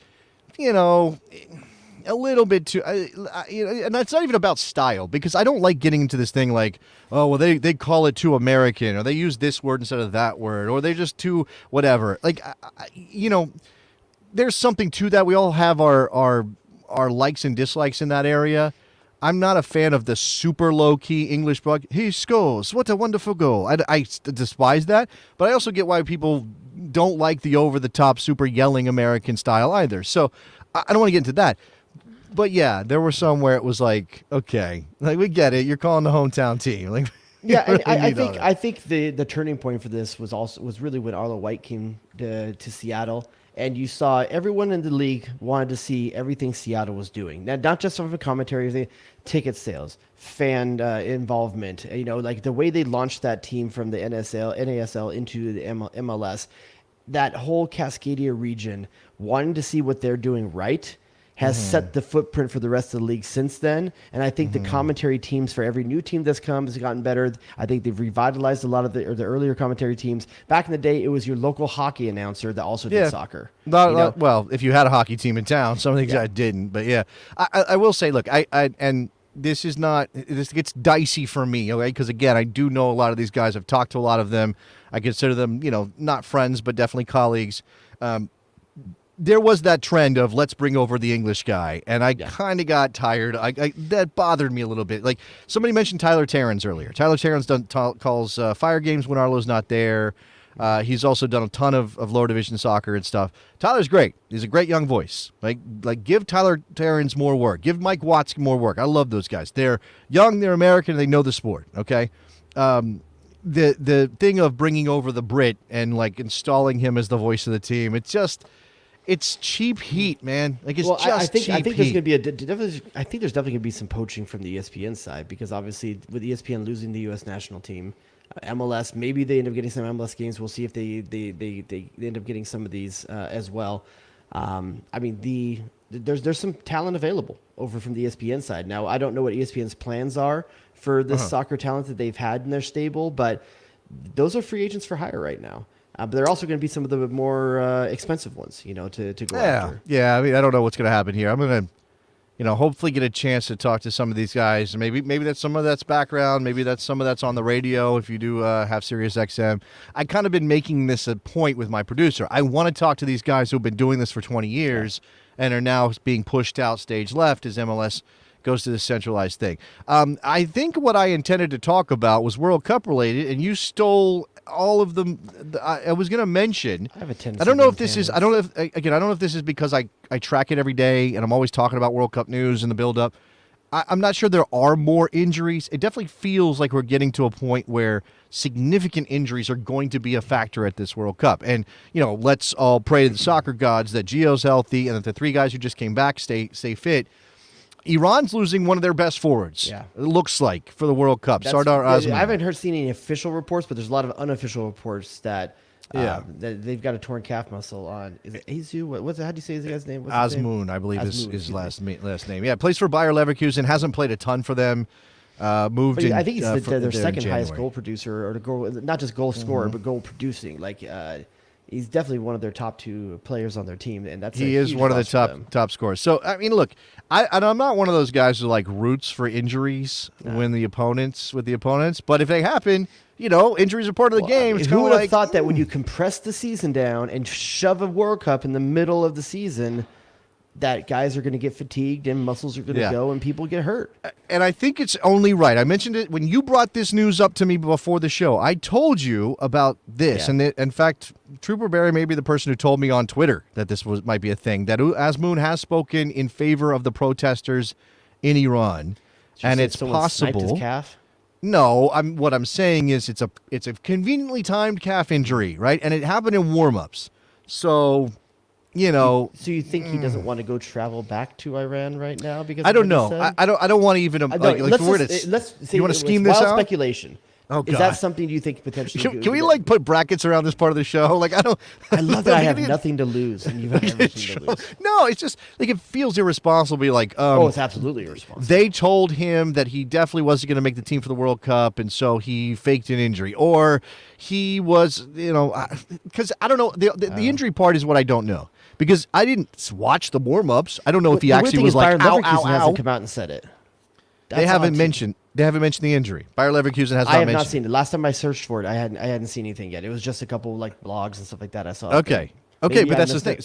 a little bit too, and it's not even about style, because I don't like getting into this thing like, oh, well, they call it too American, or they use this word instead of that word, or they're just too whatever. Like, there's something to that. We all have our likes and dislikes in that area. I'm not a fan of the super low-key English bug. He scores. What a wonderful goal. I despise that, but I also get why people don't like the over-the-top, super yelling American style either. So I don't want to get into that. But yeah, there were some where it was like, okay, like, we get it. You're calling the hometown team. Like, yeah, and I think the turning point for this was really when Arlo White came to Seattle, and you saw everyone in the league wanted to see everything Seattle was doing. Now, not just from a commentary, ticket sales, fan involvement. Like the way they launched that team from the NASL into the MLS, that whole Cascadia region, wanting to see what they're doing right, has set the footprint for the rest of the league since then. And I think the commentary teams for every new team that's come has gotten better. I think they've revitalized a lot of the earlier commentary teams. Back in the day, it was your local hockey announcer that also did soccer. Well, if you had a hockey team in town, some of these guys didn't. But yeah, I will say, look, and this gets dicey for me, okay? Because again, I do know a lot of these guys. I've talked to a lot of them. I consider them, not friends, but definitely colleagues. There was that trend of let's bring over the English guy, and I kind of got tired. That bothered me a little bit. Like, somebody mentioned Tyler Terrans earlier. Tyler Terrans calls fire games when Arlo's not there. He's also done a ton of lower division soccer and stuff. Tyler's great. He's a great young voice. Like give Tyler Terrans more work. Give Mike Watts more work. I love those guys. They're young, they're American, they know the sport, okay? The thing of bringing over the Brit and, like, installing him as the voice of the team, it's cheap heat, man. Like, it's cheap heat. I think there's definitely gonna be some poaching from the ESPN side, because obviously with ESPN losing the U.S. national team, MLS, maybe they end up getting some MLS games. We'll see if they end up getting some of these as well. There's some talent available over from the ESPN side. Now, I don't know what ESPN's plans are for the soccer talent that they've had in their stable, but those are free agents for hire right now. But they're also going to be some of the more expensive ones, to go after. Yeah, I don't know what's going to happen here. I'm going to, hopefully get a chance to talk to some of these guys. Maybe that's some of that's background. Maybe that's some of that's on the radio if you do have Sirius XM. I kind of been making this a point with my producer. I want to talk to these guys who've been doing this for 20 years and are now being pushed out stage left as MLS goes to the centralized thing. I think what I intended to talk about was World Cup related, and you stole all of them. I was going to mention. I have a tendency. I don't know if this is. I don't know if again. I don't know if this is because I track it every day and I'm always talking about World Cup news and the build up. I'm not sure there are more injuries. It definitely feels like we're getting to a point where significant injuries are going to be a factor at this World Cup. And, let's all pray to the soccer gods that Gio's healthy and that the 3 guys who just came back stay fit. Iran's losing one of their best forwards, it looks like, for the World Cup. Sardar Azmoun. I haven't seen any official reports, but there's a lot of unofficial reports that that they've got a torn calf muscle on. Is it Azu? How do you say his guy's name? What's his name? Azmoun, I believe is his last name. Yeah, plays for Bayer Leverkusen, hasn't played a ton for them. Moved in, I think he's their second highest January. goal producer, not just goal scorer, but goal producing. He's definitely one of their top 2 players on their team, and he is one of the top scorers. So I mean, look, I'm not one of those guys who roots for injuries with the opponents, but if they happen, injuries are part of the game. It's who would have thought that when you compress the season down and shove a World Cup in the middle of the season, that guys are going to get fatigued and muscles are going to go and people get hurt. And I think it's only right. I mentioned it when you brought this news up to me before the show. I told you about this. And in fact, Trooper Barry may be the person who told me on Twitter that this might be a thing, that Azmoun has spoken in favor of the protesters in Iran. And it's possible. His calf? No, what I'm saying is it's a conveniently timed calf injury, right? And it happened in warm-ups. So... So you think he doesn't want to go travel back to Iran right now? Because I don't know. I don't want to even. Let's you want to scheme this out? Speculation. Oh, God. Is that something you think potentially? Can we put brackets around this part of the show? I don't. I love that I have nothing to lose and you have everything to lose. No, it's just it feels irresponsible. It's absolutely irresponsible. They told him that he definitely wasn't going to make the team for the World Cup, and so he faked an injury, or he was, because I don't know. The injury part is what I don't know. Because I didn't watch the warm-ups. I don't know if he actually was Bayer ow, Leverkusen ow, hasn't ow. come out and said it. They haven't mentioned the injury. Bayer Leverkusen has not mentioned it. I have not seen it. Last time I searched for it, I hadn't seen anything yet. It was just a couple blogs and stuff like that I saw. Okay, but that's the thing.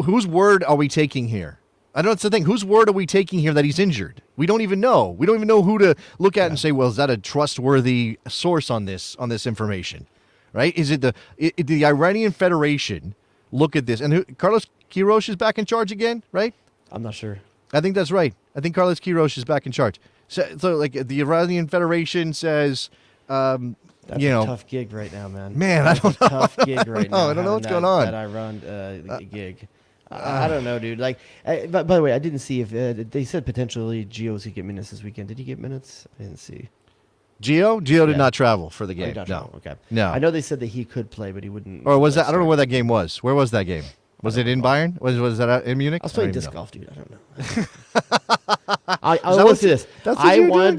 Whose word are we taking here? I know it's the thing. Whose word are we taking here that he's injured? We don't even know. We don't even know who to look at and say, well, is that a trustworthy source on this information? Right? Is it the Iranian Federation? Look at this. And Carlos Queiroz is back in charge again, right? I'm not sure. I think that's right. I think Carlos Queiroz is back in charge. So the Iranian Federation says, That's a tough gig right now, man. I don't know. Tough gig right now. I don't know what's going on. That Iran gig. I don't know, dude. But by the way, I didn't see if they said potentially Gio could get minutes this weekend. Did he get minutes? I didn't see. Gio did not travel for the game. No. Okay. No. I know they said that he could play, but he wouldn't. Or was that? I don't know where that game was. Where was that game? Was it in Bayern? Was that in Munich? I was playing disc golf, dude. I don't know. I will say this. I wanted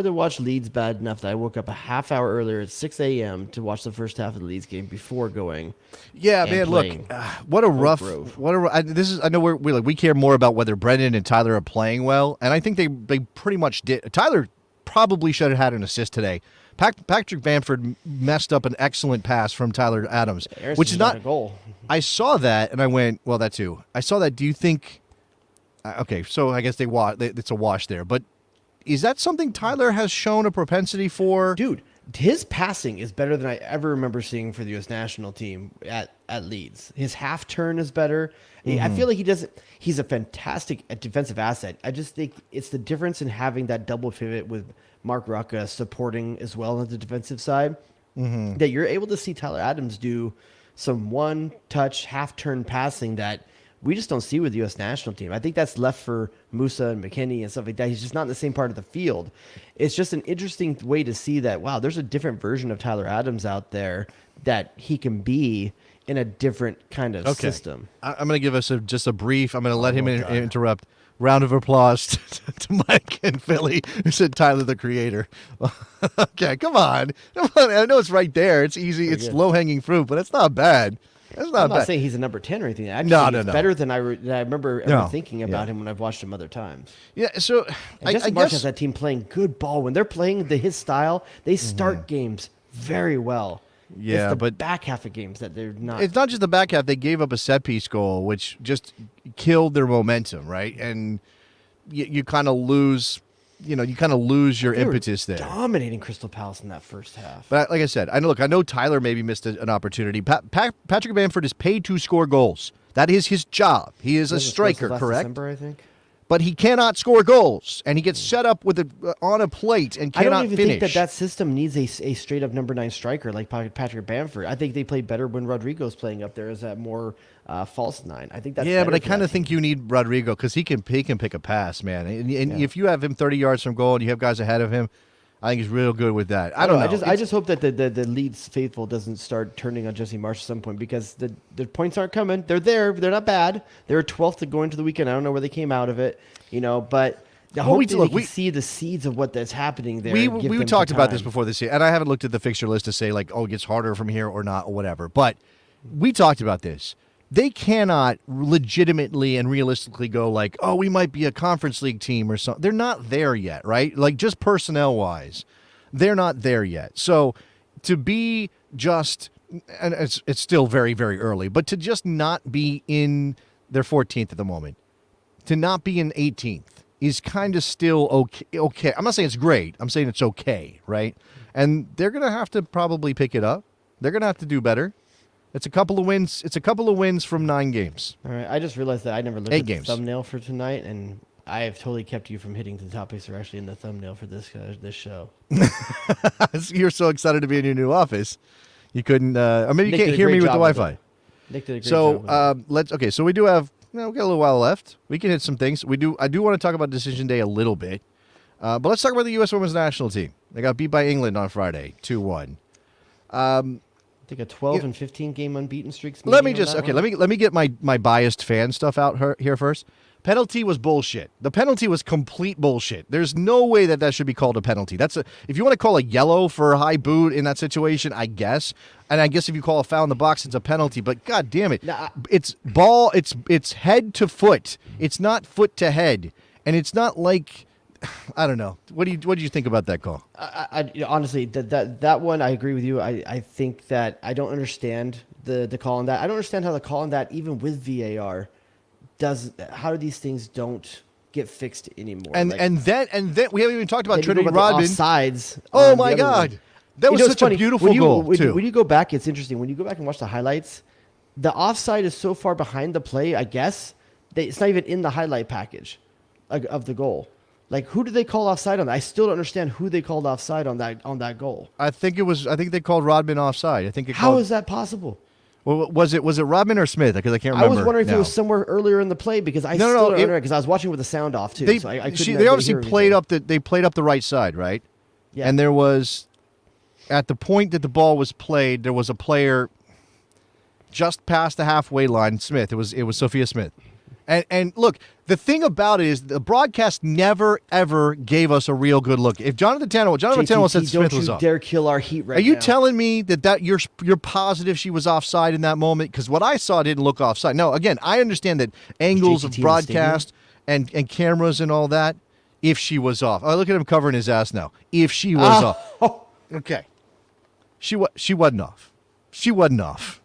to watch Leeds bad enough that I woke up a half hour earlier at 6 a.m. to watch the first half of the Leeds game before going. Yeah, man. Look, what a rough. I know we care more about whether Brendan and Tyler are playing well, and I think they pretty much did. Tyler probably should have had an assist today. Patrick Bamford messed up an excellent pass from Tyler Adams, which is not a goal. I saw that and I went, well, that too. I saw that. Do you think? Okay, so I guess it's a wash there. But is that something Tyler has shown a propensity for? Dude, his passing is better than I ever remember seeing for the U.S. national team at Leeds. His half turn is better. I feel like he's a fantastic defensive asset. I just think it's the difference in having that double pivot with Mark Rucka supporting as well on the defensive side that you're able to see Tyler Adams do some one-touch, half-turn passing that we just don't see with the U.S. national team. I think that's left for Musa and McKinney and stuff like that. He's just not in the same part of the field. It's just an interesting way to see that, wow, there's a different version of Tyler Adams out there that he can be in a different kind of system. I'm going to give us just a brief, I'm going to let him interrupt. Round of applause to Mike and Philly, who said Tyler the Creator. Okay, come on. I know it's right there. It's easy. It's low-hanging fruit, but it's not bad. That's not I'm bad. not saying he's a number 10 or anything. No. Better than I remember ever thinking about him when I've watched him other times. Yeah, so and Justin Marsh has that team playing good ball. When they're playing his style, they start games very well. Yeah, it's the but back half of games that they're not. It's not just the back half. They gave up a set piece goal, which just killed their momentum, right? And you kind of lose. You kind of lose your impetus there. Dominating Crystal Palace in that first half. But like I said, I know Tyler maybe missed an opportunity. Patrick Bamford is paid to score goals. That is his job. He is a striker, correct? December, I think. But he cannot score goals, and he gets set up with on a plate and cannot finish. I don't even think that system needs a straight up number 9 striker like Patrick Bamford. I think they play better when Rodrigo's playing up there as that more false 9. I think that's but I kind of think you need Rodrigo because he can pick a pass, man. And if you have him 30 yards from goal and you have guys ahead of him, I think he's real good with that. I don't know. I just hope that the Leeds faithful doesn't start turning on Jesse Marsch at some point because the points aren't coming. They're there. They're not bad. They were 12th to go into the weekend. I don't know where they came out of it, but I hope that we see the seeds of what that's happening there. We talked about this before this year, and I haven't looked at the fixture list to say like, it gets harder from here or not or whatever. But we talked about this. They cannot legitimately and realistically go like, we might be a conference league team or something. They're not there yet, right? Like just personnel-wise, they're not there yet. So to be just, and it's still very, very early, but to just not be in their 14th at the moment, to not be in 18th is kind of still okay. I'm not saying it's great. I'm saying it's okay, right? And they're going to have to probably pick it up. They're going to have to do better. It's a couple of wins. It's a couple of wins from 9 games. All right. I just realized that I never looked at the thumbnail for tonight, and I have totally kept you from hitting the topics that are actually in the thumbnail for this show. You're so excited to be in your new office, you couldn't, or maybe you can't hear me with the Wi-Fi. Nick did a great job. So so we do have, we got a little while left. We can hit some things. I do want to talk about Decision Day a little bit, but let's talk about the U.S. Women's National Team. They got beat by England on Friday, 2-1. I think a 12 and 15 game unbeaten streaks. Let me get my biased fan stuff out here first. Penalty was bullshit. The penalty was complete bullshit. There's no way that should be called a penalty. If you want to call a yellow for a high boot in that situation, I guess. And I guess if you call a foul in the box, it's a penalty. But god damn it, it's ball. It's head to foot. It's not foot to head, and it's not like. I don't know. What do you think about that call? Honestly, that one, I agree with you. I think that I don't understand the call on that. I don't understand how the call on that, even with VAR, how these things don't get fixed anymore. And then we haven't even talked about Trinity Rodman. Offsides. Oh my God, that was such a beautiful goal too. When you go back, it's interesting. When you go back and watch the highlights, the offside is so far behind the play. I guess it's not even in the highlight package of the goal. Like, who did they call offside on that? I still don't understand who they called offside on that goal. I think they called Rodman offside. How is that possible? Well, was it Rodman or Smith? Because I can't remember. I was wondering if it was somewhere earlier in the play because I still don't remember because I was watching with the sound off too. They obviously played up the right side, right? Yeah. And there was, at the point that the ball was played, there was a player just past the halfway line. Smith. It was Sophia Smith. And look, the thing about it is the broadcast never, ever gave us a real good look. If Jonathan Tannell said Smith was off. Don't you dare kill our heat right now. Are you telling me that you're positive she was offside in that moment? Because what I saw didn't look offside. No, again, I understand that angles of broadcast and cameras and all that, if she was off. Oh, look at him covering his ass now. If she was off. Okay. She wasn't off. She wasn't off.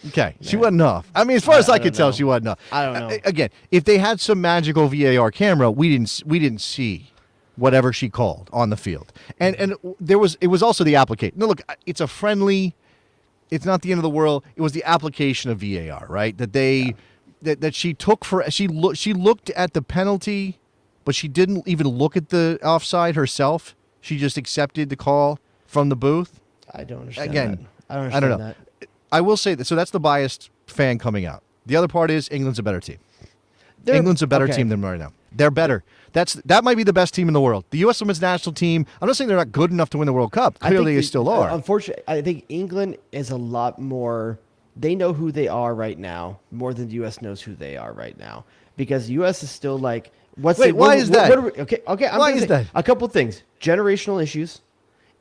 Okay, she wasn't off. I mean, as far as I could tell, she wasn't off. I don't know. Again, if they had some magical VAR camera, we didn't see whatever she called on the field. And it was also the application. No, look, it's a friendly. It's not the end of the world. It was the application of VAR, right? That she took she looked at the penalty, but she didn't even look at the offside herself. She just accepted the call from the booth. I don't understand. Again, that. I don't know. That. I will say that. So that's the biased fan coming out. The other part is England's a better team. England's a better team than right now. They're better. That might be the best team in the world. The U.S. Women's National Team, I'm not saying they're not good enough to win the World Cup. Clearly they still are. Unfortunately, I think England is a lot more, they know who they are right now more than the U.S. knows who they are right now. Because the U.S. is still like, why is that? Why is that? A couple things. Generational issues.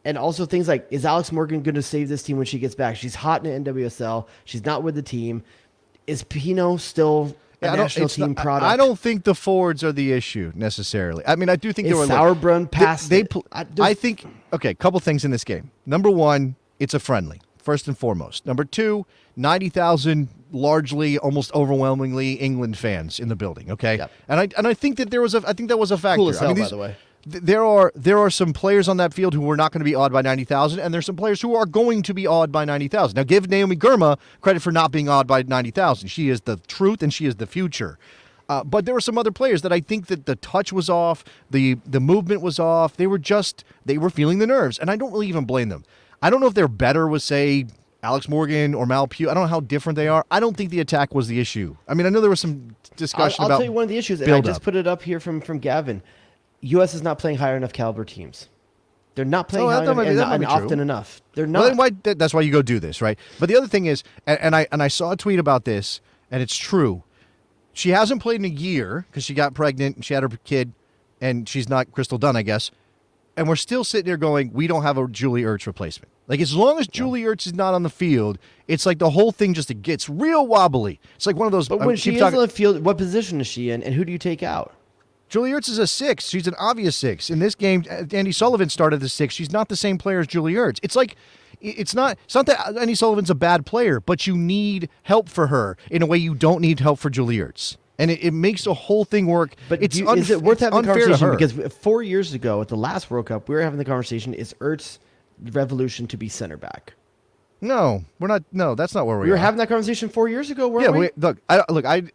And also things like, is Alex Morgan going to save this team when she gets back? She's hot in the NWSL. She's not with the team. Is Pino still a national team product? I don't think the forwards are the issue necessarily. I mean, I do think they were Sauerbrunn past. I think, okay, a couple things in this game. Number one, it's a friendly. first and foremost. Number two, 90,000 largely, almost overwhelmingly England fans in the building. Okay, Yep. and I think that I think that was a factor. Cool as hell, I mean, by the way. there are some players on that field who are not going to be awed by 90,000, and there's some players who are going to be awed by 90,000. Now, give Naomi Girma credit for not being awed by 90,000. She is the truth, and she is the future. But there were some other players that I think that the touch was off, the movement was off. They were feeling the nerves, and I don't really even blame them. I don't know if they're better with, say, Alex Morgan or Mal Pugh. I don't know how different they are. I don't think the attack was the issue. I mean, I know there was some discussion about I'll tell you one of the issues, and I just put it up here from Gavin. U.S. is not playing higher enough caliber teams. They're not playing high enough and often enough. They're not. Well, that's why you go do this, right? But the other thing is, and I saw a tweet about this, and it's true. She hasn't played in a year because she got pregnant and she had her kid, and she's not Crystal Dunn, I guess. And we're still sitting there going, we don't have a Julie Ertz replacement. Like, as long as Julie Ertz is not on the field, it's like the whole thing just gets real wobbly. It's like one of those. But when she is on the field, what position is she in, and who do you take out? Julie Ertz is a 6. She's an obvious 6. In this game, Andy Sullivan started the 6. She's not the same player as Julie Ertz. It's like, it's not that Andy Sullivan's a bad player, but you need help for her in a way you don't need help for Julie Ertz. And it makes the whole thing work. But is it worth having the conversation? Because 4 years ago at the last World Cup, we were having the conversation, is Ertz revolution to be center back? No, we're not. No, that's not where we are. We were having that conversation 4 years ago, weren't we? Look, I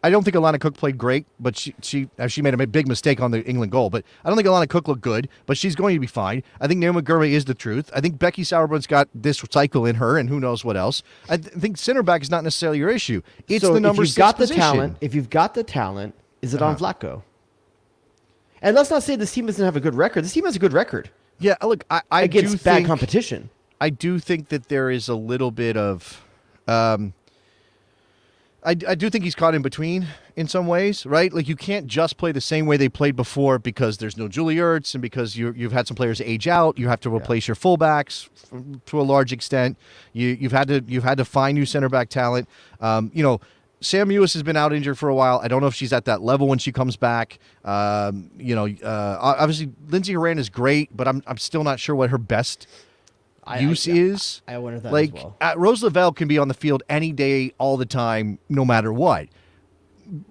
don't think Alana Cook played great, but she made a big mistake on the England goal. But I don't think Alana Cook looked good, but she's going to be fine. I think Naomi Girma is the truth. I think Becky Sauerbrun's got this cycle in her, and who knows what else. I think center back is not necessarily your issue. It's the number 6 position. If you've got the talent, is it on Vlatko? And let's not say this team doesn't have a good record. This team has a good record. Yeah, look, I against do bad think, competition. I do think that there is a little bit of, I do think he's caught in between in some ways, right? Like, you can't just play the same way they played before because there's no Julie Ertz and because you've had some players age out. You have to replace your fullbacks to a large extent. You've had to find new center back talent. Sam Mewis has been out injured for a while. I don't know if she's at that level when she comes back. Obviously Lindsey Horan is great, but I'm still not sure what her best use is. I wonder if that like, as well. Rose Lavelle can be on the field any day, all the time, no matter what.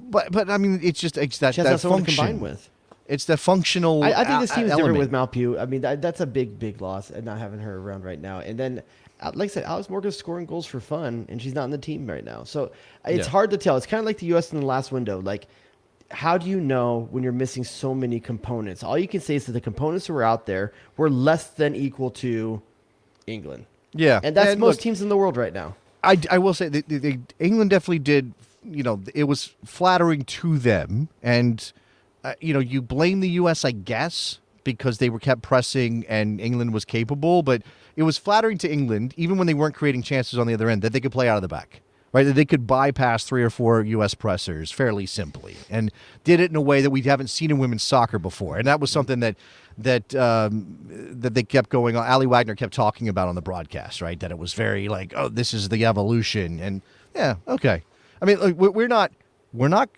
But I mean, it's that she has that someone to function. combine with. It's the functional. I think this team is different element. with Mal Pugh. I mean, that's a big loss, and not having her around right now. And then, like I said, Alex Morgan's scoring goals for fun, and she's not in the team right now. So it's hard to tell. It's kind of like the U.S. in the last window. Like, how do you know when you're missing so many components? All you can say is that the components that were out there were less than equal to England. Yeah, and that's most teams in the world right now. I will say that England definitely did. It was flattering to them, and you blame the U.S. I guess because they were kept pressing and England was capable, but it was flattering to England even when they weren't creating chances on the other end that they could play out of the back. Right, that they could bypass 3 or 4 U.S. pressers fairly simply, and did it in a way that we haven't seen in women's soccer before. And that was something that they kept going on. Ali Wagner kept talking about on the broadcast, right? That it was very like, oh, this is the evolution, and yeah, okay. I mean, like, we're not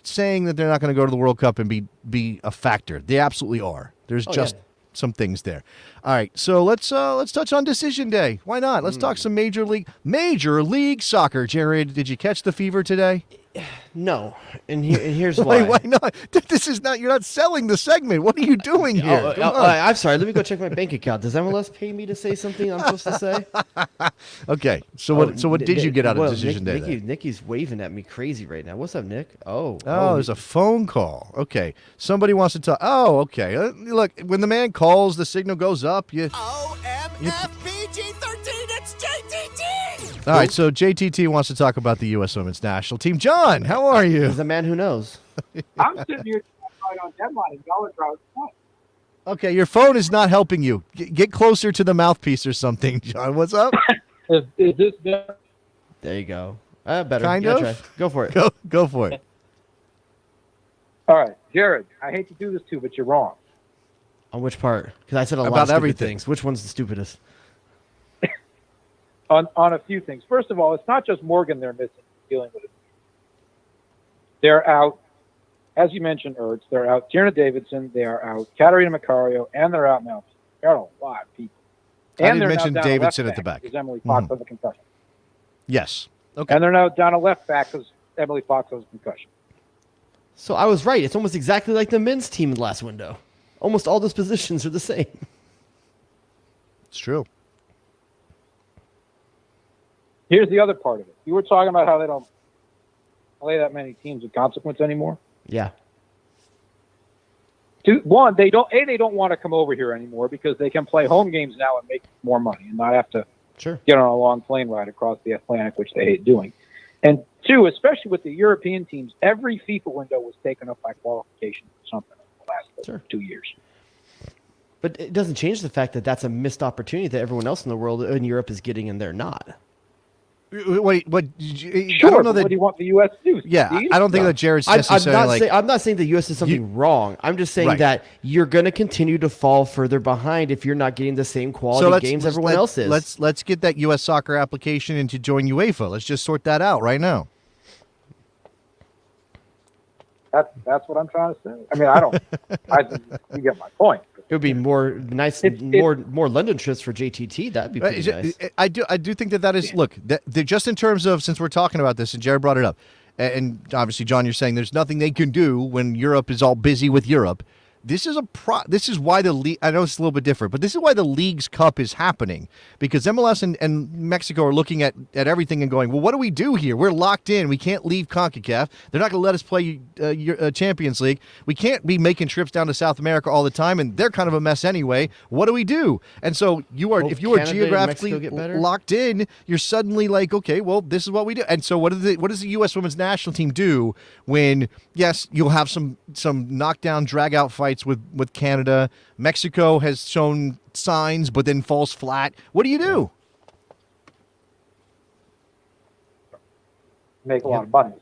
saying that they're not going to go to the World Cup and be a factor. They absolutely are. There's some things there. All right, so let's touch on Decision Day. Why not? Let's talk some Major League Soccer. Jared, did you catch the fever today? No, and here's why. Why not? This is not. You're not selling the segment. What are you doing here? I'm sorry. Let me go check my bank account. Does MLS pay me to say something I'm supposed to say? Okay. So what did you get out of Decision Day? Nikki's waving at me crazy right now. What's up, Nick? Oh, there's a phone call. Okay. Somebody wants to talk. Oh, okay. Look, when the man calls, the signal goes up. OMFPG-13, it's JTT! All right, so JTT wants to talk about the U.S. Women's National Team. John, how are you? He's a man who knows. I'm sitting here right on deadline and y'all are driving. Okay, your phone is not helping you. Get closer to the mouthpiece or something, John. What's up? Is this better? There you go. Better. Kind of? Try. Go for it. Go for it. All right, Jared, I hate to do this to you, but you're wrong. On which part? Because I said a lot About of stupid everything. things. Which one's the stupidest? On a few things. First of all, it's not just Morgan they're missing dealing with it. They're out, as you mentioned, Ertz. They're out Tierna Davidson. They are out Katarina Macario, and they're out now. They're out a lot of people. I And didn't they're mention now down Davidson left at the back. Is Emily Fox on the concussion. Yes. Okay. And they're now down a left back because Emily Fox has a concussion. So I was right. It's almost exactly like the men's team in the last window. Almost all those positions are the same. It's true. Here's the other part of it. You were talking about how they don't play that many teams with consequence anymore. Yeah. Two, one, they don't want to come over here anymore because they can play home games now and make more money and not have to get on a long plane ride across the Atlantic, which they hate doing. And two, especially with the European teams, every FIFA window was taken up by qualification or something in the last 2 years. But it doesn't change the fact that that's a missed opportunity that everyone else in the world in Europe is getting and they're not. Wait, what? Sure, I don't know what do you want the U.S. to do? Yeah, Steve? I don't think that Jared's necessarily I'm not saying the U.S. is something wrong. I'm just saying that you're going to continue to fall further behind if you're not getting the same quality games everyone else is. Let's get that U.S. soccer application in to join UEFA. Let's just sort that out right now. That's what I'm trying to say. I mean, I don't. You get my point. It would be more London trips for JTT. That'd be pretty nice. I do think that is look just in terms of, since we're talking about this and Jared brought it up, and obviously John, you're saying there's nothing they can do when Europe is all busy with Europe. This is why the league. I know it's a little bit different, but this is why the League's Cup is happening, because MLS and Mexico are looking at everything and going, well, what do we do here? We're locked in. We can't leave CONCACAF. They're not going to let us play Champions League. We can't be making trips down to South America all the time, and they're kind of a mess anyway. What do we do? And so if you are geographically locked in, you're suddenly like, okay, well, this is what we do. And so what does the U.S. Women's National Team do when, yes, you'll have some knockdown, drag-out fights with Canada. Mexico has shown signs but then falls flat. What do you do? Make a lot of money.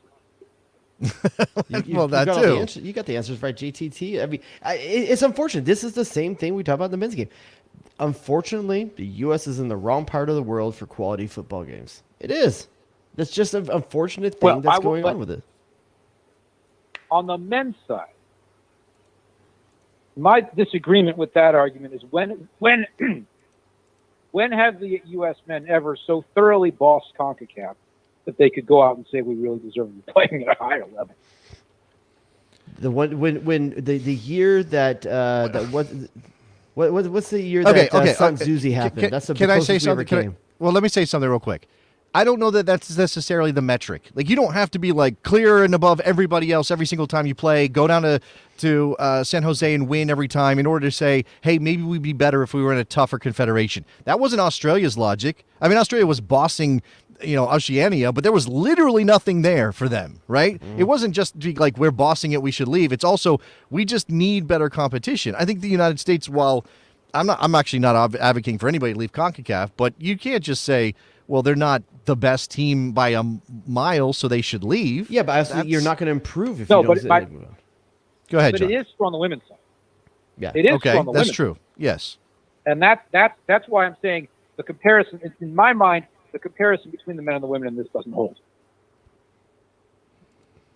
Well, that too. You got the answers right, JTT. I mean, it's unfortunate. This is the same thing we talk about in the men's game. Unfortunately, the U.S. is in the wrong part of the world for quality football games. It is. That's just an unfortunate thing that's going on with it. On the men's side, my disagreement with that argument is when have the U.S. men ever so thoroughly bossed CONCACAF that they could go out and say we really deserve to be playing at a higher level? The one when the year that what's the year that Sun Zuzi happened? That's the can I say closest we ever something? came. Well, let me say something real quick. I don't know that that's necessarily the metric. Like, you don't have to be like clear and above everybody else every single time you play. Go down to San Jose and win every time in order to say, hey, maybe we'd be better if we were in a tougher confederation. That wasn't Australia's logic. I mean, Australia was bossing, Oceania, but there was literally nothing there for them, right? It wasn't just like we're bossing it, we should leave. It's also we just need better competition. I think the United States, while I'm actually not advocating for anybody to leave CONCACAF, but you can't just say, well, they're not the best team by a mile, so they should leave. Yeah, but you're not going to improve if you don't. Go ahead, but John. it is true on the women's side. Yeah. It is okay, true on the that's women's true. side. Yes. And that's why I'm saying the comparison, in my mind, the comparison between the men and the women in this doesn't hold.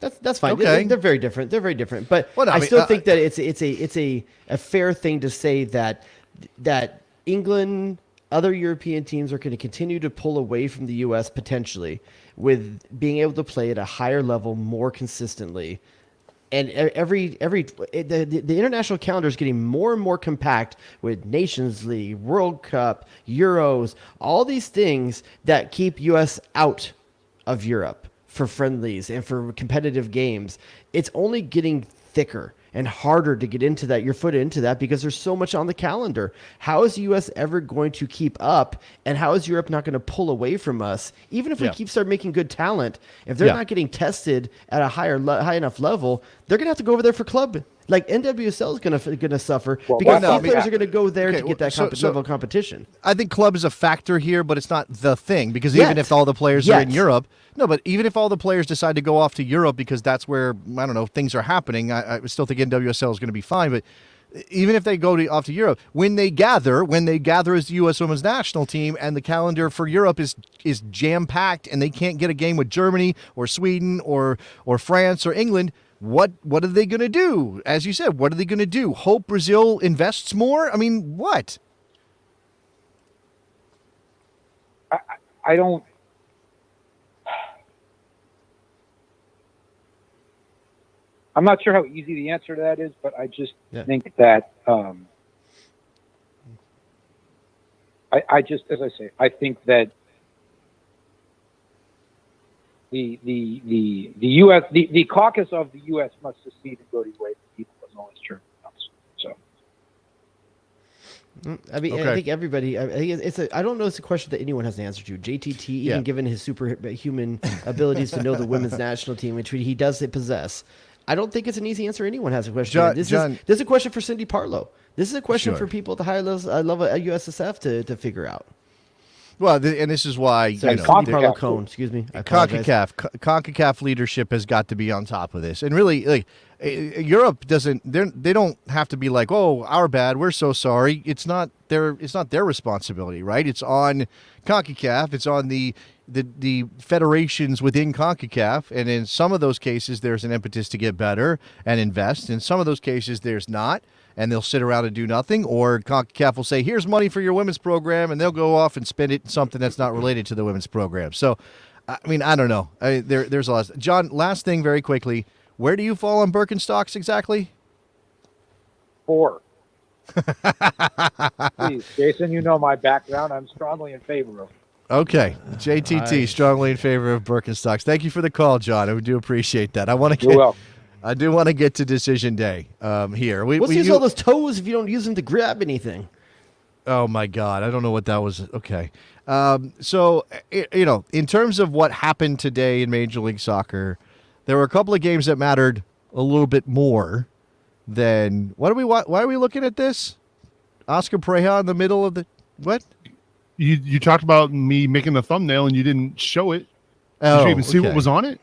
That's fine. Okay. They're very different. They're very different. But I still think that it's a fair thing to say that England, other European teams are going to continue to pull away from the U.S. potentially with being able to play at a higher level more consistently. And the international calendar is getting more and more compact with Nations League, World Cup, Euros, all these things that keep U.S. out of Europe for friendlies and for competitive games. It's only getting thicker and harder to get into that, your foot into that, because there's so much on the calendar. How is the U.S. ever going to keep up, and how is Europe not going to pull away from us? Even if we start making good talent, if they're not getting tested at a high enough level, they're going to have to go over there for club. Like NWSL is going to suffer because these players are going to go there to get that level of competition. I think club is a factor here, but it's not the thing, because even if all the players are in Europe, but even if all the players decide to go off to Europe because that's where, I don't know, things are happening, I still think NWSL is going to be fine. But even if they go off to Europe, when they gather as the U.S. Women's National Team, and the calendar for Europe is jam-packed, and they can't get a game with Germany or Sweden or France or England, what are they going to do? As you said, what are they going to do? Hope Brazil invests more? I mean, what? I don't. I'm not sure how easy the answer to that is, but I just think that I just, as I say, I think that the U.S. the caucus of the U.S. must secede and go to the way the people as always true. So. I mean, I think everybody. I think it's a. I don't know. It's a question that anyone has an answer to. JTT, even given his superhuman abilities to know the women's national team, which he does possess, I don't think it's an easy answer. Anyone has a question. This is a question for Cindy Partlow. This is a question for people at the higher levels. I love a USSF to figure out. Well, and this is why CONCACAF leadership has got to be on top of this, and really, like, Europe doesn't. They don't have to be like, oh, our bad. We're so sorry. It's not their responsibility, right? It's on CONCACAF. It's on the federations within CONCACAF, and in some of those cases, there's an impetus to get better and invest. In some of those cases, there's not. And they'll sit around and do nothing, or CONCACAF will say, here's money for your women's program, and they'll go off and spend it in something that's not related to the women's program. So, I mean, I don't know. There's a lot. John, last thing very quickly. Where do you fall on Birkenstocks exactly? 4. Please, Jason, you know my background. I'm strongly in favor of it. Okay. JTT, strongly in favor of Birkenstocks. Thank you for the call, John. I do appreciate that. You're welcome. I do want to get to decision day here. What's use all those toes if you don't use them to grab anything? Oh, my God. I don't know what that was. Okay. So, in terms of what happened today in Major League Soccer, there were a couple of games that mattered a little bit more than... Why are we looking at this? Oscar Pereja in the middle of the... What? You talked about me making the thumbnail and you didn't show it. Did you even see what was on it?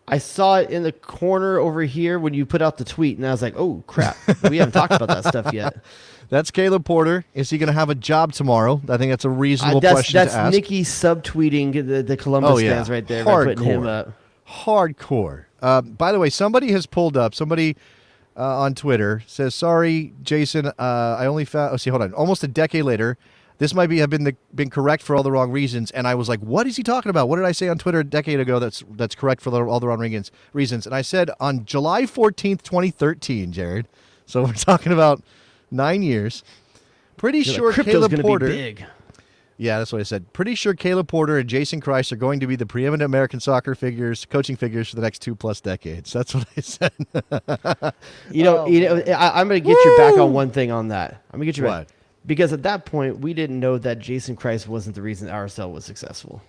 I saw it in the corner over here when you put out the tweet, and I was like, oh, crap. We haven't talked about that stuff yet. That's Caleb Porter. Is he going to have a job tomorrow? I think that's a reasonable question to ask. That's Nikki subtweeting the Columbus fans right there. Hardcore. By putting him up. Hardcore. By the way, somebody has pulled up, on Twitter says, sorry, Jason, I only found, hold on, almost a decade later, this might have been correct for all the wrong reasons. And I was like, what is he talking about? What did I say on Twitter a decade ago that's correct for all the wrong reasons? And I said on July 14th, 2013, Jared. So we're talking about 9 years. Pretty sure Caleb Porter. Be big. Yeah, that's what I said. Pretty sure Caleb Porter and Jason Christ are going to be the preeminent American soccer coaching figures for the next 2+ decades. That's what I said. I'm going to get you back on one thing on that. I'm going to get you back. What? Because at that point, we didn't know that Jason Christ wasn't the reason RSL was successful.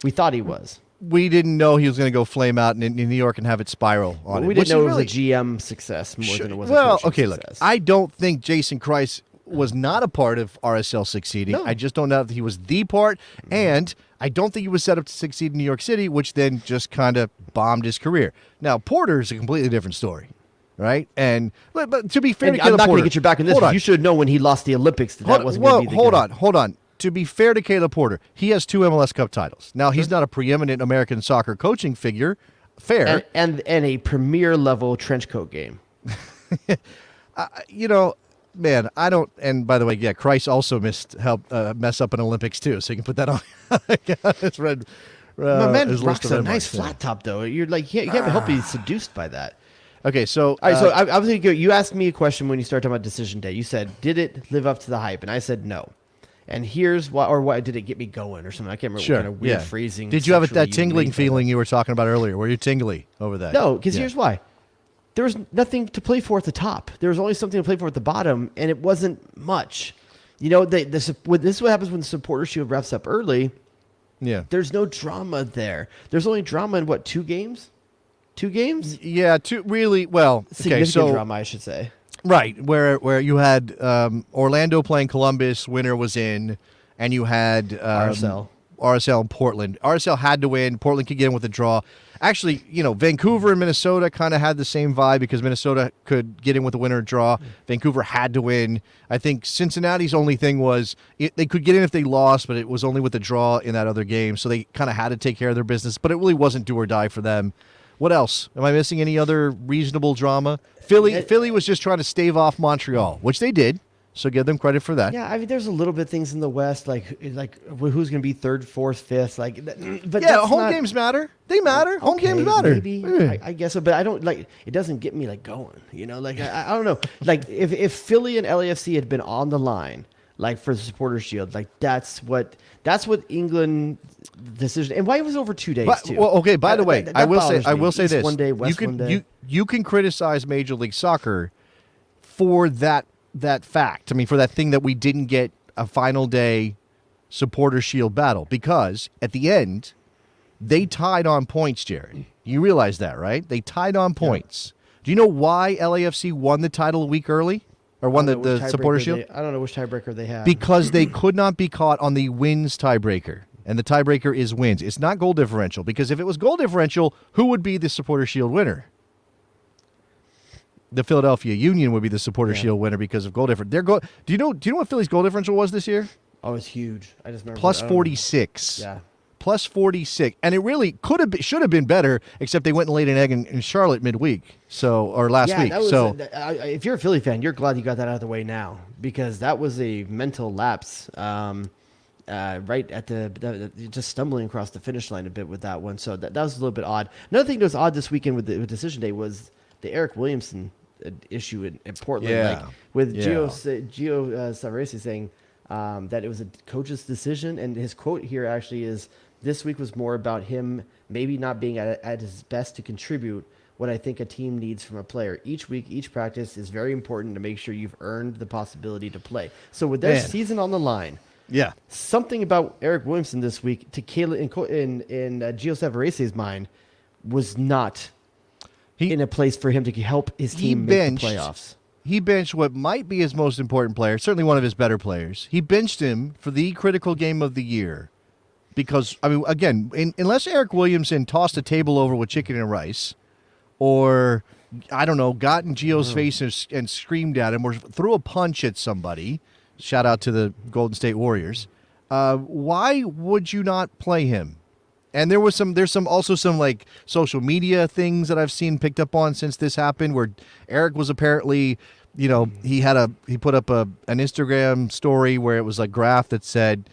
We thought he was. We didn't know he was going to go flame out in New York and have it spiral on it. We didn't know it was a GM success more than it was a coaching success. Look, I don't think Jason Christ was not a part of RSL succeeding. No. I just don't know if he was the part, and I don't think he was set up to succeed in New York City, which then just kind of bombed his career. Now, Porter is a completely different story. Right, but to be fair to Caleb Porter, I'm not going to get you back in this. You should know when he lost the Olympics that wasn't going to be the guy. Hold on. To be fair to Caleb Porter, he has 2 MLS Cup titles. Now he's not a preeminent American soccer coaching figure. Fair, and a premier level trench coat game. Man, I don't. And by the way, Christ also mess up an Olympics too, so you can put that on. It's red. My man rocks a nice flat top though. You're like you can't help be seduced by that. Okay, so all right, so I was thinking, you asked me a question when you started talking about decision day. You said, "Did it live up to the hype?" And I said, "No." And here's why, or why did it get me going, or something? I can't remember what kind of weird phrasing. Did you have that tingling feeling you were talking about earlier? Were you tingly over that? No, because here's why: there was nothing to play for at the top. There was only something to play for at the bottom, and it wasn't much. This is what happens when the supporter shield wraps up early. Yeah, there's no drama there. There's only drama in 2 games. 2 games? Yeah, 2 really well. Significant drama, I should say. Right, where you had Orlando playing Columbus, winner was in, and you had RSL and Portland. RSL had to win. Portland could get in with a draw. Actually, Vancouver and Minnesota kind of had the same vibe because Minnesota could get in with a winner or draw. Vancouver had to win. I think Cincinnati's only thing was they could get in if they lost, but it was only with a draw in that other game, so they kind of had to take care of their business, but it really wasn't do or die for them. What else? Am I missing any other reasonable drama? Philly was just trying to stave off Montreal, which they did. So give them credit for that. Yeah, I mean, there's a little bit things in the West, like who's going to be third, fourth, fifth, like. But yeah, home games matter. They matter. Home games matter. Maybe I guess so, but I don't like. It doesn't get me like going. You know, like I don't know. Like if Philly and LAFC had been on the line, like for the Supporters Shield, like that's what England decision. And why it was over 2 days too. Well, okay. By the way, I will say East this: one day, West one day. You can criticize Major League Soccer for that fact. I mean, for that thing that we didn't get a final day Supporter Shield battle, because at the end they tied on points, Jared. You realize that, right? They tied on points. Yeah. Do you know why LAFC won the title a week early, or won the Supporter Shield? I don't know which tiebreaker they had. Because they could not be caught on the wins tiebreaker, and the tiebreaker is wins. It's not goal differential, because if it was goal differential, who would be the Supporter Shield winner? The Philadelphia Union would be the Supporter Shield winner because of goal differential. Do you know what Philly's goal differential was this year? Oh, it's huge. I just remember plus 46. Yeah. Plus 46. And it really should have been better, except they went and laid an egg in Charlotte midweek. Or last week. If you're a Philly fan, you're glad you got that out of the way now, because that was a mental lapse. Right at the just stumbling across the finish line a bit with that one. So that was a little bit odd. Another thing that was odd this weekend with Decision Day was the Eric Williamson issue in Portland, Gio Savarese saying that it was a coach's decision, and his quote here actually is, "This week was more about him maybe not being at his best to contribute what I think a team needs from a player. Each week, each practice is very important to make sure you've earned the possibility to play." So with their season on the line, something about Eric Williamson this week to Kayla in Gio Savarese's mind was not in a place for him to help his team make the playoffs. He benched what might be his most important player, certainly one of his better players. He benched him for the critical game of the year because, I mean, again, unless Eric Williamson tossed a table over with chicken and rice, or, I don't know, got in Gio's face and screamed at him, or threw a punch at somebody, shout out to the Golden State Warriors, why would you not play him? And there's also some like social media things that I've seen picked up on since this happened, where Eric was apparently, he put up an Instagram story where it was a graph that said,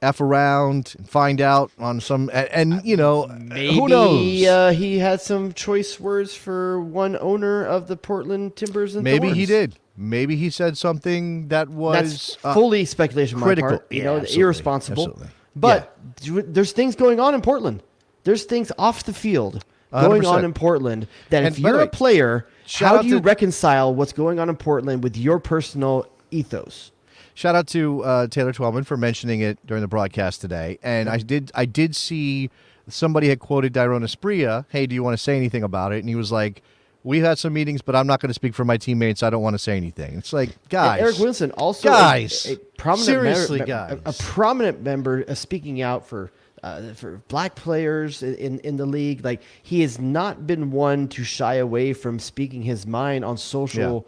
F around and find out on some, maybe, who knows? He had some choice words for one owner of the Portland Timbers and maybe Thorns. He did. Maybe he said something that was fully speculation on my part. Irresponsible. Absolutely. But there's things going on in Portland. There's things off the field going 100%. On in Portland that if you're a player, how do you reconcile what's going on in Portland with your personal ethos? Shout out to Taylor Twellman for mentioning it during the broadcast today. And I did see somebody had quoted Dyrone Espria, "Hey, do you want to say anything about it?" And he was like, "We've had some meetings, but I'm not going to speak for my teammates. I don't want to say anything." It's like, guys. And Eric Wilson also a prominent a prominent member speaking out for black players in the league. Like, he has not been one to shy away from speaking his mind on social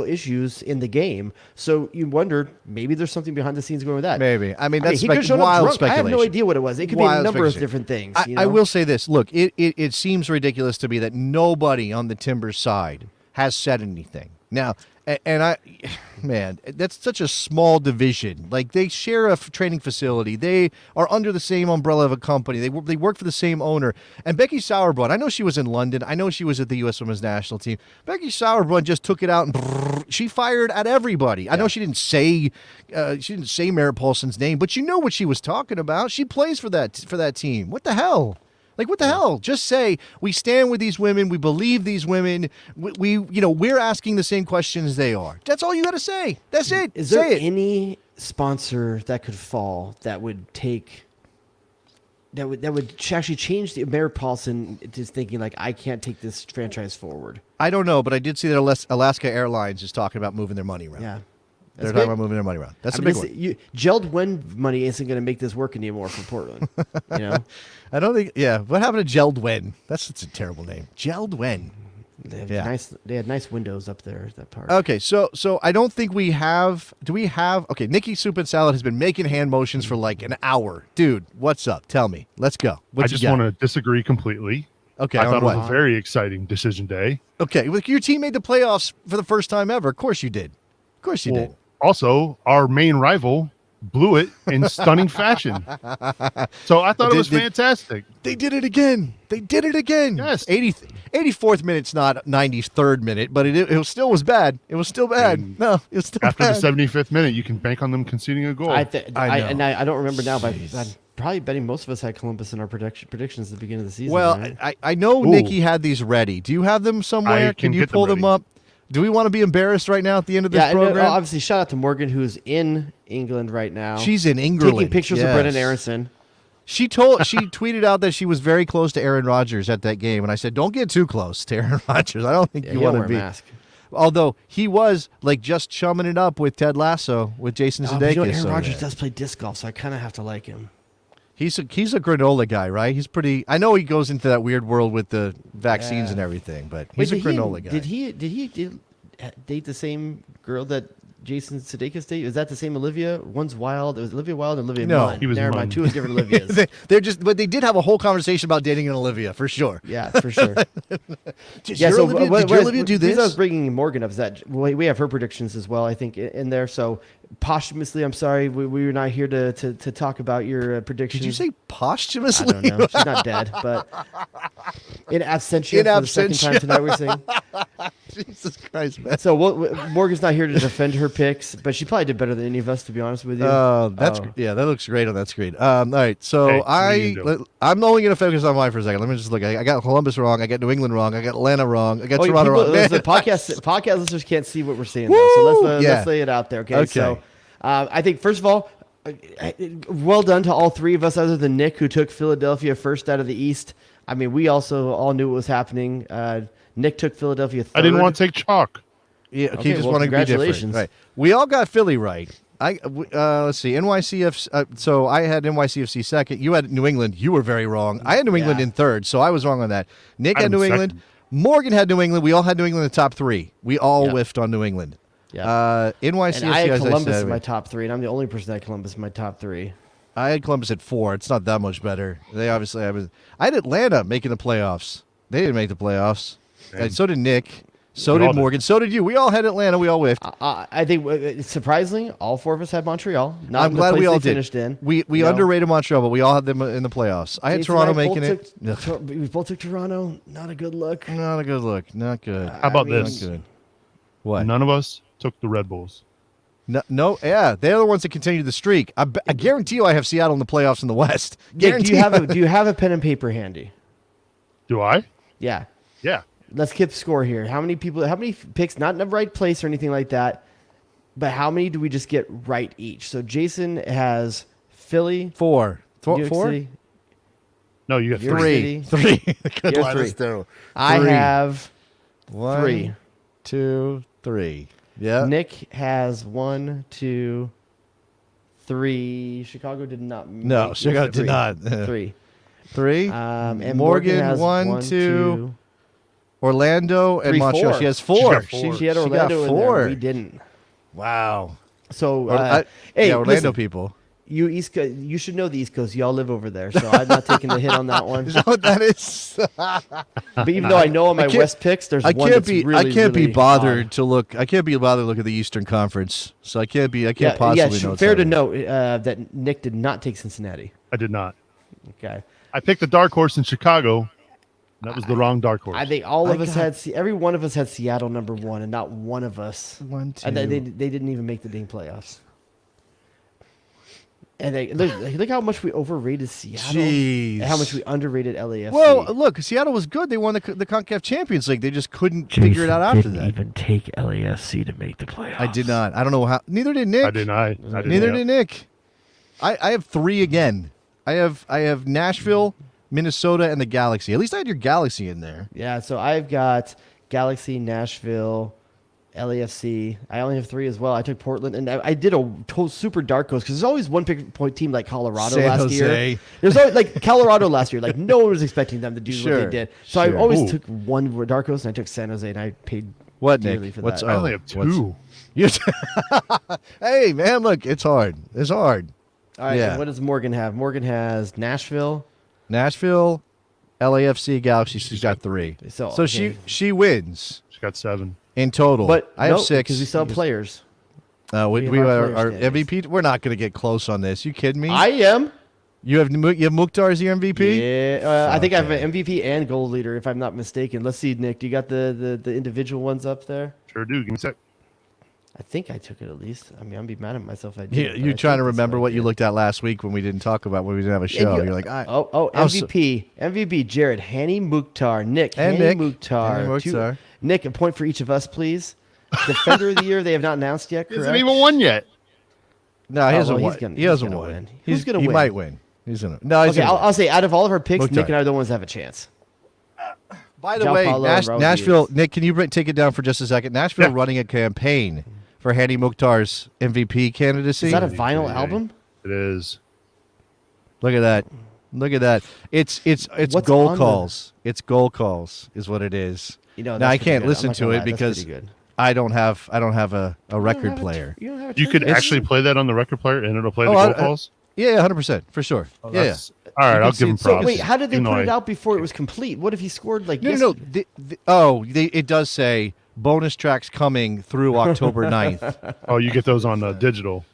issues in the game. So you wondered, maybe there's something behind the scenes going with that. Maybe. I mean, that's wild speculation. I have no idea what it was. It could be a number of different things. I will say this. Look, it seems ridiculous to me that nobody on the Timbers side has said anything. Now, man, that's such a small division. Like, they share a training facility. They are under the same umbrella of a company. They work for the same owner. And Becky Sauerbrunn, I know she was in London. I know she was at the U.S. Women's National Team. Becky Sauerbrunn just took it out and she fired at everybody. Yeah. I know she didn't say Merritt Paulson's name, but you know what she was talking about. She plays for that team. What the hell? Like, what the hell? Just say, we stand with these women. We believe these women. We're asking the same questions they are. That's all you got to say. That's it. Is there any sponsor that could fall that would actually change the Merritt Paulson to thinking, like, I can't take this franchise forward? I don't know, but I did see that Alaska Airlines is talking about moving their money around. Yeah. They're talking about moving their money around. That's a big one. Gelled Wen money isn't going to make this work anymore for Portland. I don't think. Yeah. What happened to Gelled Wen? That's a terrible name. Gelled Wen. They had nice windows up there at that part. Okay, so I don't think we have. Do we have? Okay, Nikki Soup and Salad has been making hand motions for like an hour. Dude, what's up? Tell me. Let's go. I just want to disagree completely. Okay, I thought it was a very exciting decision day. Okay, your team made the playoffs for the first time ever. Of course you did. Of course you did. Also, our main rival blew it in stunning fashion. So I thought it was fantastic. They did it again. Yes. 84th minute's not 93rd minute, but it still was bad. It was still bad. And no, it was still after bad. the 75th minute, you can bank on them conceding a goal. I don't remember now, but I'm probably betting most of us had Columbus in our predictions at the beginning of the season. Well, right? I know Nikki had these ready. Do you have them somewhere? Can you pull them up? Do we want to be embarrassed right now at the end of this program? Obviously, shout out to Morgan, who's in England right now. She's in England. Taking pictures of Brendan Aronson. She tweeted out that she was very close to Aaron Rodgers at that game, and I said, "Don't get too close to Aaron Rodgers. I don't think you want to be." Mask. Although he was like just chumming it up with Ted Lasso with Jason Sudeikis. Aaron Rodgers does play disc golf, so I kind of have to like him. He's a granola guy, right? He's pretty. I know he goes into that weird world with the vaccines and everything, but he's a granola guy. Did he date the same girl that Jason Sudeikis dated? Is that the same Olivia? One's Wilde. It was Olivia Wilde and Olivia Munn. He was Never Munn. mind. Two different Olivias. But they did have a whole conversation about dating an Olivia for sure. Yeah, for sure. Did your Olivia do this? I was bringing Morgan up is that we have her predictions as well, I think, in there. So posthumously, I'm sorry, we were not here to talk about your predictions. Did you say posthumously? I don't know. She's not dead, but in absentia for the second time tonight, we're saying. Jesus Christ, man. So Morgan's not here to defend her picks, but she probably did better than any of us, to be honest with you. That looks great on that screen. All right, so I'm only going to focus on mine for a second. Let me just look. I got Columbus wrong. I got New England wrong. I got Atlanta wrong. I got Toronto wrong. The podcast listeners can't see what we're seeing, though, so let's lay it out there. Okay. So I think first of all, well done to all three of us, other than Nick, who took Philadelphia first out of the East. I mean, we also all knew what was happening. Nick took Philadelphia third. I didn't want to take chalk. Yeah, okay, just want to be different. Right. We all got Philly right. Let's see, NYCFC. So I had NYCFC second. You had New England. You were very wrong. I had New England in third, so I was wrong on that. Nick had New England. Morgan had New England. We all had New England in the top three. We all whiffed on New England. Yeah. NYCFC. And I had Columbus in my top three, and I'm the only person that had Columbus in my top three. I had Columbus at 4. It's not that much better. They obviously I had Atlanta making the playoffs. They didn't make the playoffs. So did Nick. So did Morgan. So did you. We all had Atlanta. We all whiffed. I think, surprisingly, all four of us had Montreal. I'm glad we all did. Finished in. We underrated Montreal, but we all had them in the playoffs. I had Toronto making it. We both took Toronto. Not a good look. Not a good look. Not good. How about this? Not good. What? None of us took the Red Bulls. No, yeah, they're the ones that continue the streak. I guarantee you, I have Seattle in the playoffs in the West. Do you have a pen and paper handy? Do I? Yeah. Yeah. Let's keep score here. How many picks, not in the right place or anything like that, but how many do we just get right each? So Jason has Philly. 4. New York 4? City. No, you got New York 3. City. 3. Good line is through. I have 1, 3. 2, 3. Yeah. Nick has 1, 2, 3. Chicago did not. No, Chicago did not. 3. 3. And Morgan has 1, 2. Orlando and 3, Montreal. 4. She has 4. She had Orlando in there. We didn't. Wow. So, hey, Orlando listen, people. You East Coast, you should know the East Coast. Y'all live over there, so I'm not taking the hit on that one. Is that what that is? But even though I know on my West picks, there's one that's really, I can't be bothered odd. to look. I can't be bothered to look at the Eastern Conference. So I can't possibly know. Fair to note that Nick did not take Cincinnati. I did not. Okay. I picked the dark horse in Chicago. That was the wrong dark horse. I think all of us had every one of us had Seattle number 1, and not one of us. 1, 2. And they didn't even make the dang playoffs. And look how much we overrated Seattle. Jeez. And how much we underrated LAFC. Well, look, Seattle was good. They won the CONCACAF Champions League. They just couldn't figure it out after that. Didn't even take LAFC to make the playoffs. I did not. I don't know how. Neither did Nick. I did not. Neither did Nick. I have 3 again. I have Nashville, Minnesota, and the Galaxy. At least I had your Galaxy in there. Yeah, so I've got Galaxy, Nashville, LAFC. I only have 3 as well. I took Portland, and I did a super dark horse because there's always one point team like Colorado last year. There's always like Colorado last year. Like no one was expecting them to do what they did. So I always took one dark horse, and I took San Jose, and I paid dearly for that. I only have 2. Hey man, look, it's hard. It's hard. All right. Yeah. What does Morgan have? Morgan has Nashville, LAFC, Galaxy. She's got 3. So she wins. She got 7 in total. But I have 6 because we still have players. We are our MVP. We're not going to get close on this. You kidding me? I am. You have Mukhtar as your MVP? Yeah, I think I have an MVP and goal leader, if I'm not mistaken. Let's see, Nick. Do you got the individual ones up there? Sure do. Give me a sec. I think I took it at least. I mean, I'd be mad at myself if I Yeah, did. you're trying to remember what you looked at last week when we didn't talk about when we didn't have a show. You're like, MVP, Jared, Hani Mukhtar, Nick, and Hani Nick Mukhtar. Hani Mukhtar. Nick, a point for each of us, please. Defender of the year, they have not announced yet, correct? He hasn't even won yet. No, he hasn't won. He hasn't gonna won. win. Who's going to He win? might win. He's gonna. No, he's okay, gonna I'll say out of all of our picks, Mukhtar. Nick and I are the ones that have a chance. By the way, Nashville, Nick, can you take it down for just a second? Nashville running a campaign for Hani Mukhtar's MVP candidacy. Is that a vinyl album? It is. Look at that. Look at that. It's What's goal on calls. It's goal calls is what it is. You know, now I can't good. listen to it because I don't have a record player. You could actually play that on the record player and it'll play the goal calls? Yeah, 100% for sure. Oh, yeah. All right, I'll give him props. So wait, how did they put it out before it was complete? What if he scored like it does say bonus tracks coming through October 9th. Oh, you get those on digital.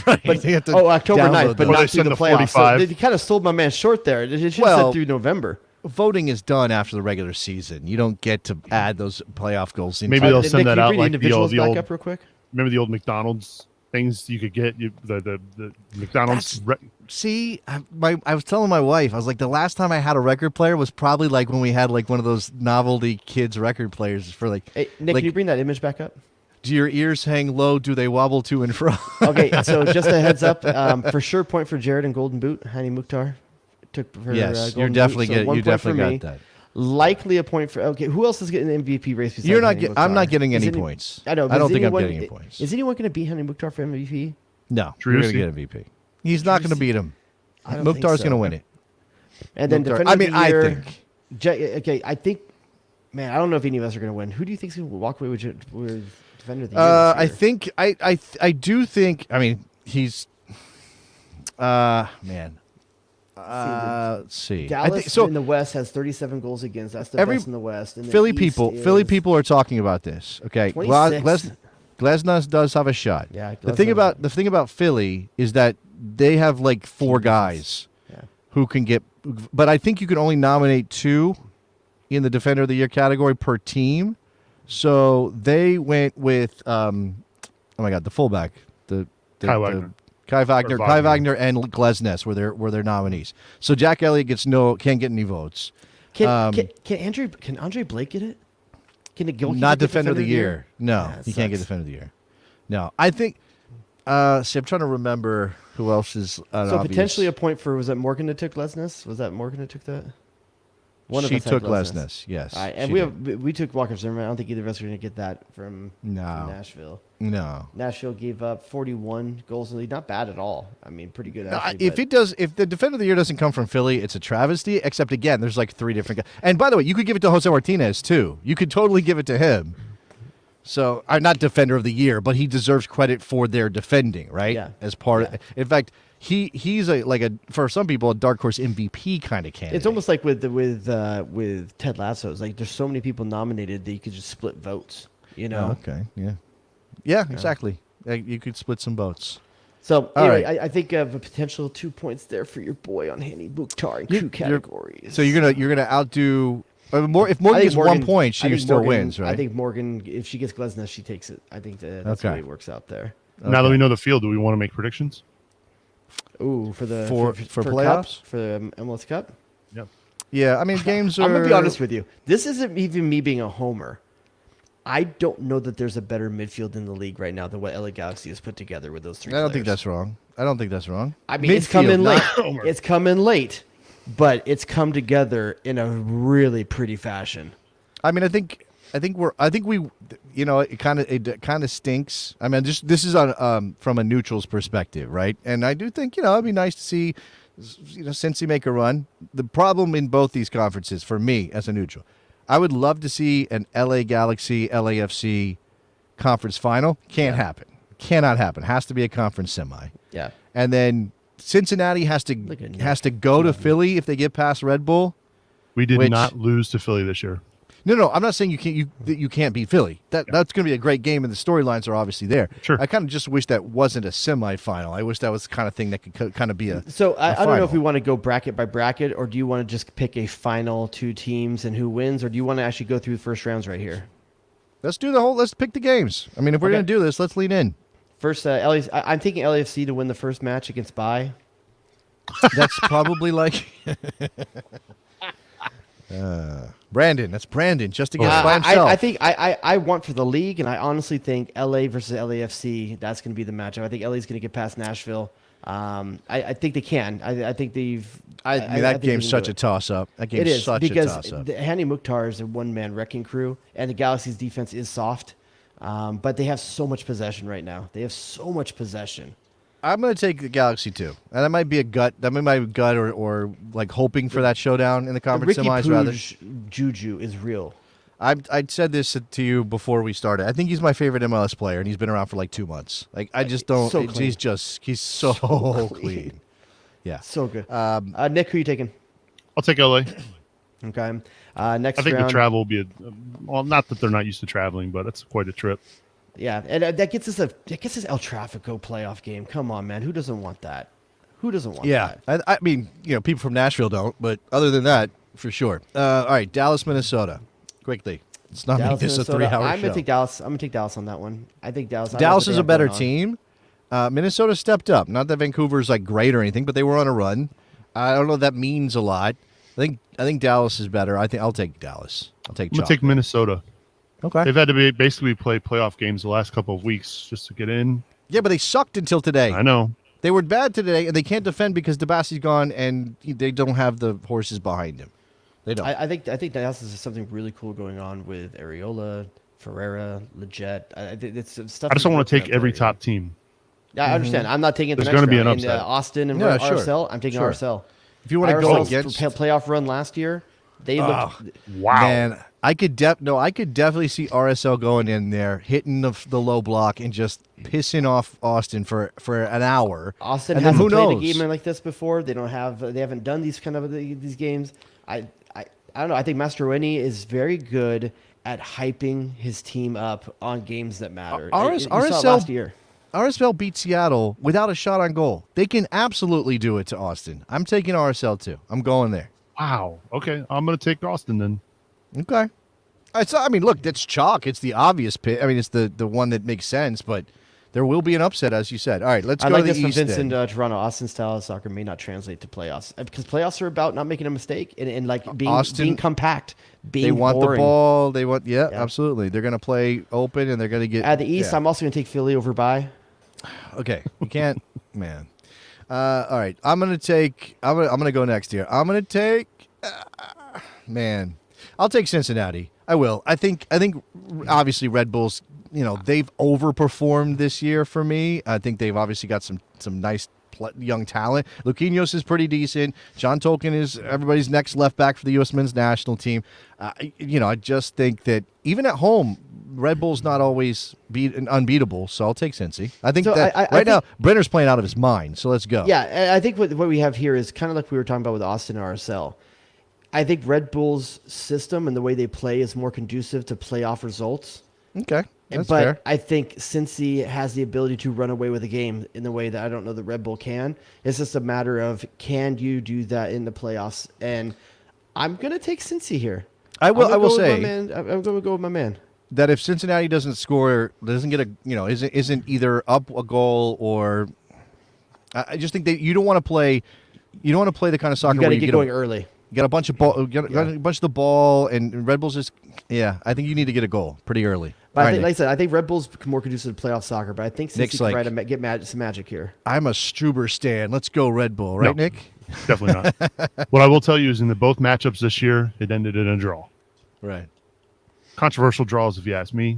Right. But, October 9th, but not through the playoffs. So they kind of sold my man short there. It should have said through November. Voting is done after the regular season. You don't get to add those playoff goals. Maybe they'll send that out like the old. Up real quick? Remember the old McDonald's things you could get? The McDonald's. I was telling my wife, I was like, the last time I had a record player was probably like when we had like one of those novelty kids record players for like. Hey, Nick, can you bring that image back up? Do your ears hang low? Do they wobble to and fro? Okay, so just a heads up, for sure, point for Jared and Golden Boot. Hani Mukhtar took for yes, Golden you're definitely Boot, so getting. You definitely got that. Likely a point for. Okay, who else is getting an MVP race? Besides You're not. I'm not getting any points. I know. I don't think I'm getting any points. Is anyone going to beat Hani Mukhtar for MVP? No, you're going to get MVP. He's not going to beat him. Mukhtar's going to win it. And then Mukhtar, I mean, I think. Okay, I think. Man, I don't know if any of us are going to win. Who do you think is going to walk away with Defender of the Year? I think. I do think. I mean, he's. Man. Let's see. Dallas in the West has 37 goals against. That's the best in the West. And Philly people are talking about this. Okay, Glesnes does have a shot. Yeah. The thing about Philly is that they have like 4 guys who can get. But I think you can only nominate 2 in the Defender of the Year category per team. So they went with oh my God, the fullback, Kai Wagner and Glesnes were their nominees. So Jack Elliott can't get any votes. Can Andre Blake get it? Can it go? Not Defender of the Year. No, he can't get Defender of the Year. No, I think. I'm trying to remember who else is. Potentially a point for was that Morgan that took Glesnes? Was that Morgan that took that? She took Glesnes. Yes, and we took Walker Zimmerman. I don't think either of us are going to get that from Nashville. No, Nashville gave up 41 goals in the lead. Not bad at all. I mean, pretty good. Actually, if the Defender of the Year doesn't come from Philly, it's a travesty. Except again, there's like 3 different guys. And by the way, you could give it to Jose Martinez too. You could totally give it to him. So, not Defender of the Year, but he deserves credit for their defending, right? Yeah. As part of, in fact, he's for some people a dark horse MVP kind of candidate. It's almost like with Ted Lasso. It's like there's so many people nominated that you could just split votes. You know? Oh, okay. Yeah, exactly. You could split some votes. So anyway, I think of a potential 2 points there for your boy on Hani Mukhtar in 2 categories. So you're gonna outdo. If Morgan gets 1 point, she still wins, right? I think Morgan, if she gets Glesnes, she takes it. I think that's the way it works out there. Now that we know the field, do we want to make predictions? Ooh, for playoffs? For the MLS Cup? Yep. Yeah, I mean, games are... I'm going to be honest with you. This isn't even me being a homer. I don't know that there's a better midfield in the league right now than what LA Galaxy has put together with those 3 players. I don't think that's wrong. I mean, it's coming late. It's coming late. But it's come together in a really pretty fashion. I mean, I think we, it kind of stinks. I mean, this is on from a neutral's perspective, right? And I do think it'd be nice to see, Cincy make a run. The problem in both these conferences, for me as a neutral, I would love to see an LA Galaxy LAFC conference final. Can't happen. Cannot happen. Has to be a conference semi. Yeah. And then Cincinnati has to go to Philly if they get past Red Bull. We did not lose to Philly this year. No, I'm not saying you can't beat Philly. That's going to be a great game, and the storylines are obviously there. Sure. I kind of just wish that wasn't a semifinal. I wish that was the kind of thing that could kind of be a. So I don't know final. if we want to go bracket by bracket, or do you want to just pick a final 2 teams and who wins, or do you want to actually go through the first rounds right here? Let's do the whole. Let's pick the games. I mean, if we're going to do this, let's lean in. First, I'm taking LAFC to win the first match against Bai. That's probably like. Brandon, that's Brandon just against by himself. I think I want for the league, and I honestly think LA versus LAFC, that's going to be the matchup. I think LA's going to get past Nashville. I think they can. I think they've. I mean, that game's such a toss-up. That game's it is, such because a toss-up. Hani Mukhtar is a one-man wrecking crew, and the Galaxy's defense is soft, but they have so much possession right now. They have so much possession. I'm going to take the Galaxy too, and that might be a gut. That might be a gut, or like hoping for that showdown in the conference Ricky semis. Puig Rather, juju is real. I said this to you before we started. I think he's my favorite MLS player, and he's been around for like 2 months. Like I just don't. So clean. He's so clean. Yeah, So good. Nick, who are you taking? I'll take LA. Okay. Next I think round. the travel will be well, not that they're not used to traveling, but it's quite a trip. Yeah, and that gets us El Trafico playoff game. Come on, man. Who doesn't want that? Who doesn't want yeah. that? I mean, people from Nashville don't, but other than that, for sure. All right, Dallas, Minnesota. Quickly, let's not make this Minnesota. a 3-hour I'm show. gonna take Dallas. I'm gonna take Dallas on that one. I think Dallas. Dallas is a better team. Minnesota stepped up. Not that Vancouver's like great or anything, but they were on a run. I don't know if that means a lot. I think Dallas is better. I'll take Dallas. I'm gonna take Minnesota. Okay. They've had to basically play playoff games the last couple of weeks just to get in. Yeah, but they sucked until today. I know. They were bad today, and they can't defend because DeBassi's gone, and they don't have the horses behind him. They don't. I think Dallas is something really cool going on with Areola, Ferreira, Leggett. It's stuff. I just don't want to take every top team. Yeah, I understand. I'm not taking. There's going to be an round. upset. In Austin and Yeah, sure. RSL. I'm taking Sure. RSL. If you want to go against playoff run last year, they looked. Wow. Man, I could definitely see RSL going in there, hitting the low block, and just pissing off Austin for an hour. Austin and then hasn't who played knows? a game like this before. They haven't done these kind of these games. I don't know. I think Mastroeni is very good at hyping his team up on games that matter. You saw it last year. RSL beat Seattle without a shot on goal. They can absolutely do it to Austin. I'm taking RSL too. I'm going there. Wow. Okay, I'm going to take Austin then. Okay. I mean, look, that's chalk. It's the obvious pick. I mean, it's the one that makes sense, but there will be an upset, as you said. All right, let's go to the this from East Vincent then. Toronto. Austin style of soccer may not translate to playoffs because playoffs are about not making a mistake and like being compact, being They want boring. the ball. They want, yeah, absolutely. They're going to play open, and they're going to get. At the East, yeah. I'm also going to take Philly over Bai. Okay, you can't, man. All right, I'm gonna go next here. I'm gonna take, man. I'll take Cincinnati. I will. I think obviously Red Bulls. They've overperformed this year for me. I think they've obviously got some nice young talent. Luquinhos is pretty decent. John Tolkien is everybody's next left back for the U.S. men's national team. I just think that even at home, Red Bull's not always unbeatable, so I'll take Cincy. I think now Brenner's playing out of his mind, so let's go. Yeah, I think what we have here is kind of like we were talking about with Austin and RSL. I think Red Bull's system and the way they play is more conducive to playoff results. Okay, that's but fair. I think Cincy has the ability to run away with a game in the way that I don't know that Red Bull can. It's just a matter of can you do that in the playoffs? And I'm going to take Cincy here. I will say I'm going to go with my man. That if Cincinnati doesn't get isn't either up a goal or, I just think that you don't want to play the kind of soccer where you get going early. You got a bunch of ball, got a bunch of the ball, and Red Bulls I think you need to get a goal pretty early. But like I said, I think Red Bull's more conducive to playoff soccer, but I think Cincy can like, try to get some magic here. I'm a Struber stan. Let's go Red Bull, right, No, Nick? Definitely not. What I will tell you is in both matchups this year, it ended in a draw. Right. Controversial draws, if you ask me.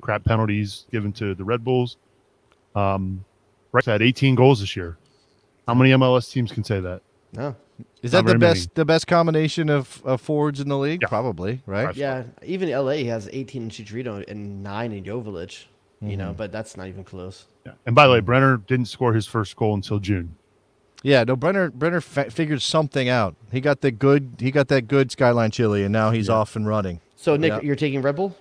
Crap penalties given to the Red Bulls. Rice had 18 goals this year. How many MLS teams can say that? No. Is that the best combination of forwards in the league? Yeah. Probably, right? Yeah. Even LA has 18 in Chicharito and 9 in Jovic, but that's not even close. Yeah. And by the way, Brenner didn't score his first goal until June. Yeah, no, Brenner figured something out. He got that good Skyline chili, and now he's off and running. So, Nick, you're taking Red Bull?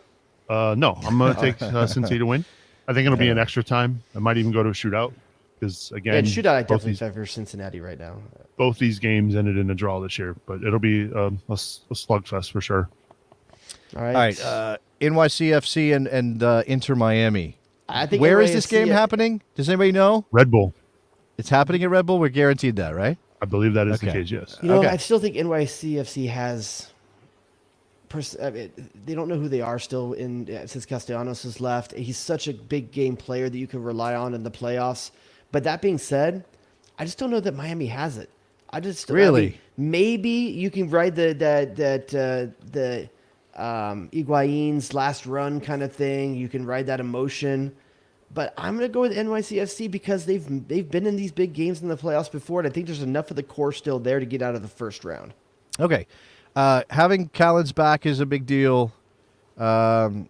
No, I'm going to take Cincinnati to win. I think it'll be an extra time. I might even go to a shootout because, again, shootout, I definitely favor Cincinnati right now. Both these games ended in a draw this year, but it'll be a slugfest for sure. All right. NYCFC and Inter Miami. I think Where is this game happening? Does anybody know? Red Bull. It's happening at Red Bull. We're guaranteed that, right? I believe that is the case. Yes. I still think NYCFC has. They don't know who they are still since Castellanos has left. He's such a big game player that you can rely on in the playoffs. But that being said, I just don't know that Miami has it. Maybe you can ride the Higuain's last run kind of thing. You can ride that emotion. But I'm going to go with NYCFC because they've been in these big games in the playoffs before, and I think there's enough of the core still there to get out of the first round. Okay. Having Callens back is a big deal. That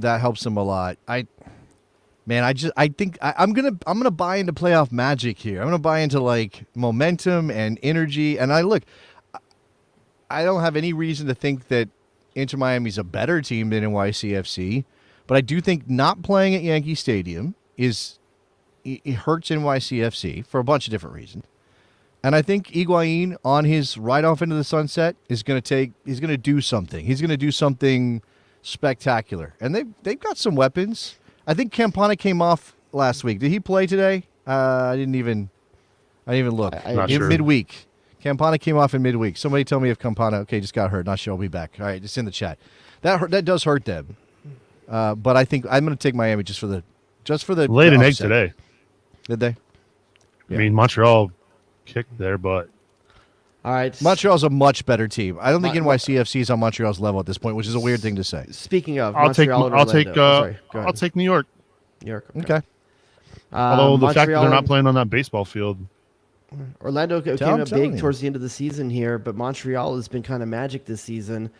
helps them a lot. I think I'm gonna buy into playoff magic here. I'm gonna buy into like momentum and energy. And I don't have any reason to think that Inter Miami's a better team than NYCFC, but I do think not playing at Yankee Stadium it hurts NYCFC for a bunch of different reasons. And I think Higuain on his ride off into the sunset he's going to do something. He's going to do something spectacular. And they've got some weapons. I think Campana came off last week. Did he play today? I didn't even look. Not sure. Midweek. Campana came off in midweek. Somebody tell me if Campana just got hurt. Not sure. I'll be back. All right, it's in the chat. That does hurt them. But I think I'm going to take Miami just for the laid an egg upset. today. Did they? Yeah. I mean, Montreal kicked there, but all right. Montreal's a much better team. I don't think NYCFC is on Montreal's level at this point, which is a weird thing to say. Speaking of, I'll take New York. New York. Okay. Although the fact that they're not playing on that baseball field. Orlando came up big towards the end of the season here, but Montreal has been kind of magic this season.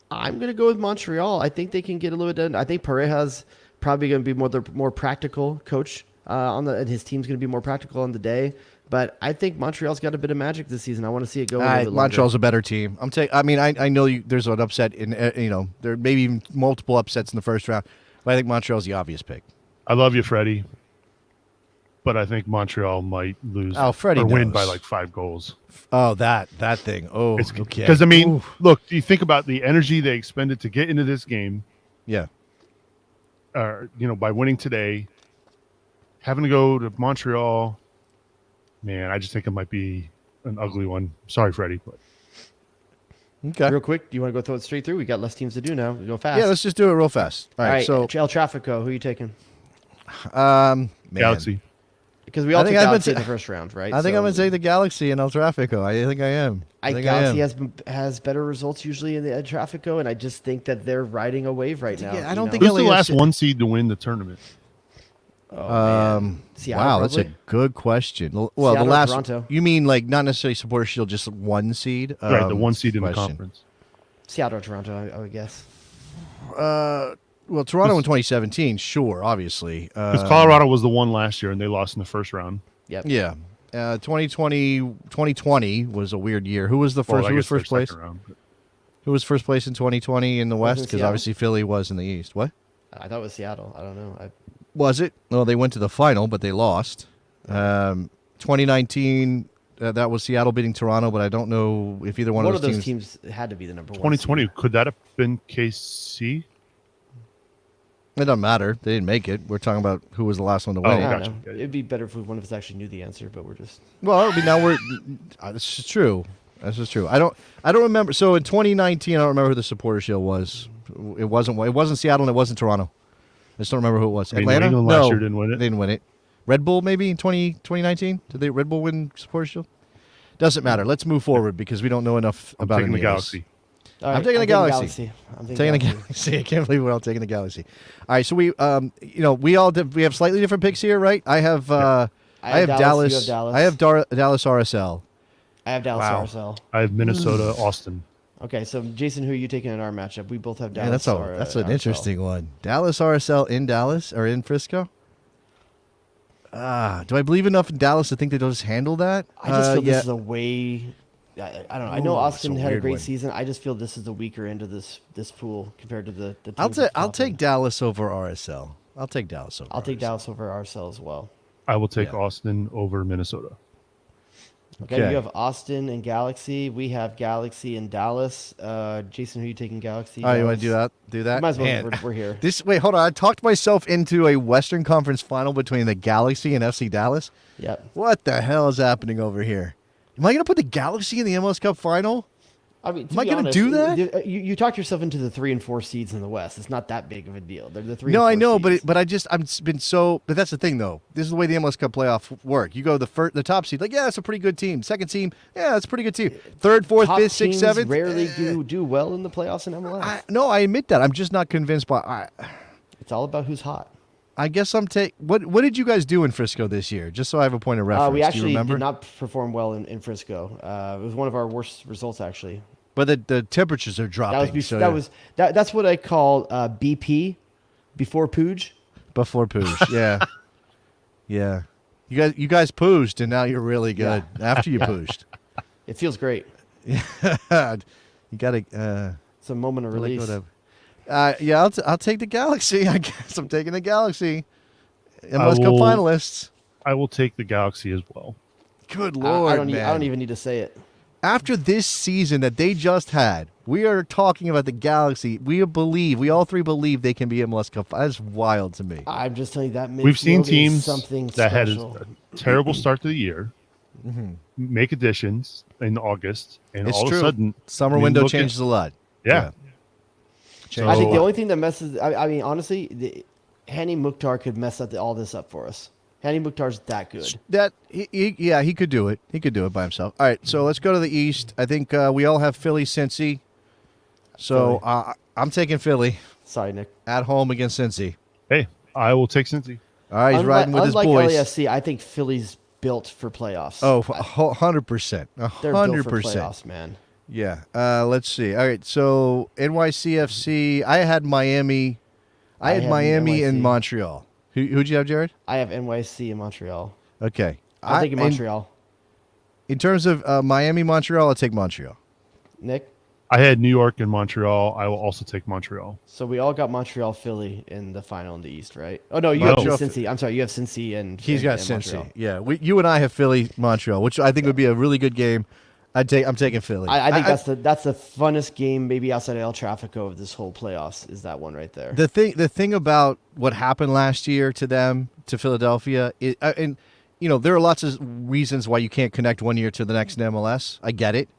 I'm going to go with Montreal. I think they can get a little bit done. I think Pareja's probably going to be more practical coach and his team's going to be more practical on the day. But I think Montreal's got a bit of magic this season. I want to see it go a little bit longer. Montreal's a better team. I know there's an upset in there may be even multiple upsets in the first round, but I think Montreal's the obvious pick. I love you, Freddie, but I think Montreal might lose Freddie or win knows. by like 5 goals. Oh, that thing. Oh, okay. Because look, you think about the energy they expended to get into this game. Yeah. By winning today, having to go to Montreal. Man, I just think it might be an ugly one. Sorry, Freddie. But. Okay. Real quick, do you want to go throw it straight through? We got less teams to do now. We go fast. Yeah, let's just do it real fast. All right. So El Trafico, who are you taking? Galaxy. Because we all took Galaxy in the first round, right? I think I'm going to take the Galaxy in El Trafico. I think I am. Galaxy has better results usually in the El Trafico, and I just think that they're riding a wave right now. Yeah, I don't think who's the last one seed to win the tournament? Seattle, wow, that's a good question. Well, Seattle, the last Toronto. You mean like not necessarily Supporter Shield, just one seed? Right, the one seed in the conference. Seattle or Toronto, I would guess. Well, Toronto in 2017, sure, obviously. Because Colorado was the one last year, and they lost in the first round. Yep. Yeah. 2020 was a weird year. Who was the first? Who was first place? Who was first place in 2020 in the West? Because obviously Philly was in the East. What? I thought it was Seattle. I don't know. Was it? Well, they went to the final, but they lost. 2019, that was Seattle beating Toronto, but I don't know if either one of those teams had to be the number one. 2020, seed. Could that have been KC? It doesn't matter. They didn't make it. We're talking about who was the last one to win. I don't know. It'd be better if one of us actually knew the answer, but we're just. Well, this is true. This is true. I don't remember. So in 2019, I don't remember who the Supporter Shield was. It wasn't Seattle and it wasn't Toronto. I just don't remember who it was. Atlanta? New England last year didn't win it. They didn't win it. Red Bull maybe in 2019? Did Red Bull win Supporter Shield? Doesn't matter. Let's move forward because we don't know enough about taking any the Galaxy. All right, I'm taking the Galaxy. I'm taking the Galaxy. I can't believe we're all taking the Galaxy. All right, so we have slightly different picks here, right? I have Dallas. You have Dallas. I have Dallas RSL. I have Dallas RSL. I have Minnesota Austin. Okay, so Jason, who are you taking in our matchup? We both have Dallas. Yeah, that's an interesting one. Dallas RSL in Dallas or in Frisco? Do I believe enough in Dallas to think that they'll just handle that? I just feel this is a way I don't know. I know Austin it's a had a weird great one. season. I just feel this is the weaker end of this pool compared to the I'll take Dallas over RSL. I'll take Dallas over. I'll take RSL. Dallas over RSL as well. I will take Austin over Minnesota. Okay, you have Austin and Galaxy. We have Galaxy and Dallas. Jason, who are you taking Galaxy? Oh, you want to do that? Do that? Might as well. Man. We're here. Wait, hold on. I talked myself into a Western Conference final between the Galaxy and FC Dallas. Yep. What the hell is happening over here? Am I going to put the Galaxy in the MLS Cup final? I mean, am I going to do that? You talked yourself into the 3 and 4 seeds in the West. It's not that big of a deal. They're the 3. No, and 4 I know, seeds. but that's the thing though. This is the way the MLS Cup playoff work. You go the top seed, like it's a pretty good team. Second team, it's a pretty good team. Third, fourth, Top fifth, sixth, teams seventh. rarely do well in the playoffs in MLS. No, I admit that. I'm just not convinced by. It's all about who's hot. I guess I'm What did you guys do in Frisco this year? Just so I have a point of reference. We do you actually remember? did not perform well in Frisco. It was one of our worst results actually. But the temperatures are dropping. That's what I call BP, before Pooge. Before Pooge, yeah, yeah. You guys pooged, and now you're really good. After you pooged, it feels great. You gotta. It's a moment of release. I'll take the Galaxy. I guess I'm taking the Galaxy. MLS Cup finalists. I will take the Galaxy as well. Good Lord, I don't even need to say it. After this season that they just had, we are talking about the Galaxy. We all three believe they can be MLS Cup. That's wild to me. I'm just telling you that we've seen teams something that special. had a terrible start to the year, make additions in August, and it's all true. of a sudden, summer window changes a lot. Yeah. I think the only thing that messes, I mean, honestly, Hani Mukhtar could mess all this up for us. Hani Mukhtar's that good. He could do it. He could do it by himself. All right, so let's go to the East. I think we all have Philly, Cincy. So I'm taking Philly. Sorry, Nick. At home against Cincy. Hey, I will take Cincy. All right, he's riding with his boys. Unlike LAFC, I think Philly's built for playoffs. Oh, 100%. 100%. They're built for playoffs, man. Yeah. Let's see. All right, so NYCFC, I had Miami. I had Miami and Montreal. Who'd you have, Jared? I have NYC and Montreal. Okay. I'm taking Montreal. In terms of Miami, Montreal, I'll take Montreal. Nick? I had New York and Montreal. I will also take Montreal. So we all got Montreal, Philly in the final in the East, right? Oh, no, you have Cincy. I'm sorry, you have Cincy and He's got and Cincy. Montreal. Yeah, you and I have Philly, Montreal, which I think would be a really good game. I'm taking Philly. I think that's the funnest game, maybe outside of El Trafico, of this whole playoffs, is that one right there. The thing about what happened last year to them, to Philadelphia, and there are lots of reasons why you can't connect one year to the next in MLS. I get it,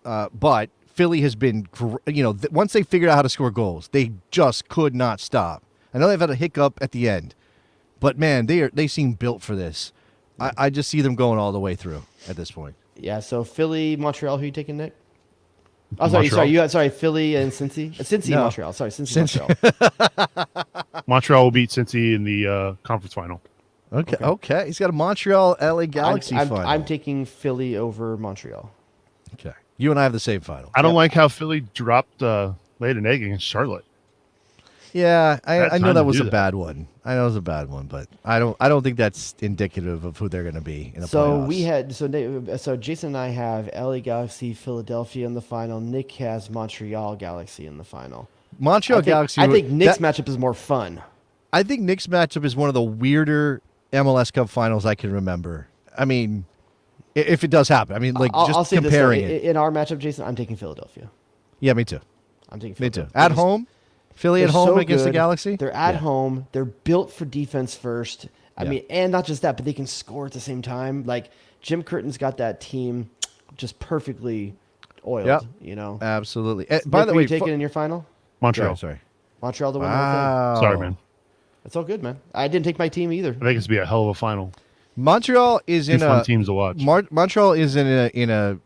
but Philly has been, once they figured out how to score goals, they just could not stop. I know they've had a hiccup at the end, but man, they seem built for this. I just see them going all the way through at this point. Yeah, so Philly, Montreal, who are you taking, Nick? Oh, sorry, Philly and Cincy? Cincy and Montreal. Sorry, Cincy. Montreal. Montreal will beat Cincy in the conference final. Okay. He's got a Montreal LA Galaxy final. I'm taking Philly over Montreal. Okay. You and I have the same final. I don't like how Philly dropped laid an egg against Charlotte. Yeah, I know that was a bad one. I know it was a bad one, but I don't think that's indicative of who they're going to be in the playoffs. So Jason and I have LA Galaxy, Philadelphia in the final. Nick has Montreal Galaxy in the final. Galaxy. I think Nick's matchup is more fun. I think Nick's matchup is one of the weirder MLS Cup finals I can remember. I mean, if it does happen, I mean, I'll say comparing this, in our matchup, Jason, I'm taking Philadelphia. Yeah, me too. I'm taking Philadelphia. Me too. At home. Philly at home against the Galaxy? They're at home. They're built for defense first. I mean, and not just that, but they can score at the same time. Like, Jim Curtin's got that team just perfectly oiled, Absolutely. By the way, you taking in your final? Montreal. Yeah, sorry. Montreal to win wow. the Sorry, man. It's all good, man. I didn't take my team either. I think it's going to be a hell of a final. Montreal is in fun teams to watch. Montreal is in a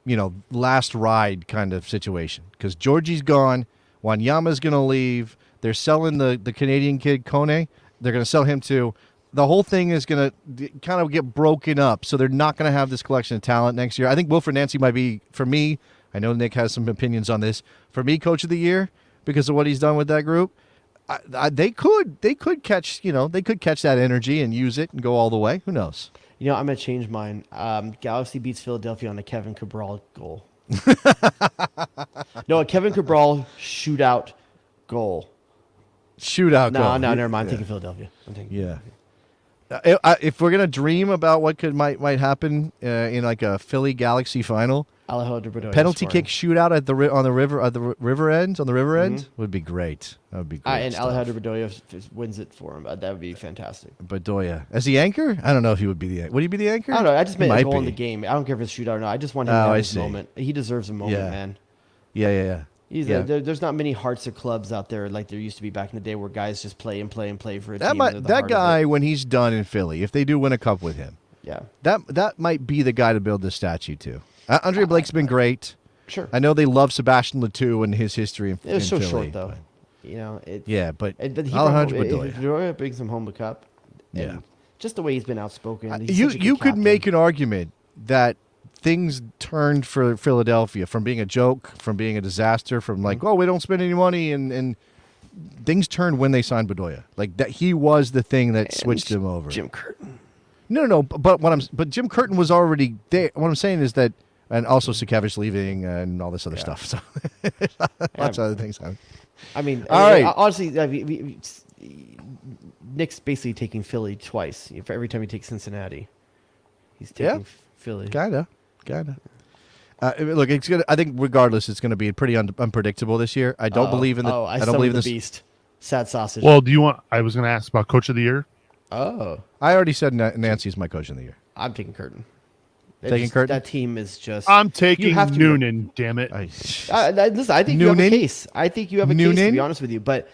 last ride kind of situation because Georgie's gone. Wanyama's going to leave. They're selling the Canadian kid, Kone. They're going to sell him too. The whole thing is going to kind of get broken up, so they're not going to have this collection of talent next year. I think Wilfred Nancy might be, for me, I know Nick has some opinions on this, for me, Coach of the Year because of what he's done with that group. They could catch that energy and use it and go all the way. Who knows? I'm going to change mine. Galaxy beats Philadelphia on a Kevin Cabral goal. No, a Kevin Cabral shootout goal. Shootout goal. No, never mind. I'm thinking Philadelphia. Yeah. If we're gonna dream about what might happen in like a Philly Galaxy final, Alejandro Bedoya penalty scoring. kick shootout at the river end would be great. That would be great. And stuff. Alejandro Bedoya wins it for him. That would be fantastic. Bedoya as the anchor? I don't know if he would be the. Would he be the anchor? I don't know. I just meant a Might goal in be. the game. I don't care if it's shootout or not. I just want him to have I his see. moment. He deserves a moment, man. Yeah. There's not many hearts of clubs out there like there used to be back in the day where guys just play and play and play for a team. That guy, when he's done in Philly, if they do win a cup with him, that might be the guy to build the statue to. Andre Blake's been great. Sure. I know they love Sebastian Letou and his history in It was so Philly, short, though. but but Alejandro Bedoya. Bedoya brings him home the cup. Yeah. Just the way he's been outspoken. You could make an argument that things turned for Philadelphia from being a joke, from being a disaster, from like, we don't spend any money, and things turned when they signed Bedoya. Like that, he was the thing that switched him over. Jim Curtin. No. But Jim Curtin was already there. What I'm saying is that. And also Sakevich leaving and all this other stuff. So lots of other things happen. I mean, all right. Honestly, Nick's basically taking Philly twice. For every time he takes Cincinnati, he's taking Philly. Kinda. Look, it's gonna. I think regardless, it's going to be pretty unpredictable this year. I don't believe in the. I don't believe in the this. beast. Sad sausage. Well, do you want? I was going to ask about Coach of the Year. I already said Nancy's my Coach of the Year. I'm taking Curtin. Curtin? That team is just. I'm taking Noonan. Damn it! Listen, I think you have a case. I think you have a case, to be honest with you. But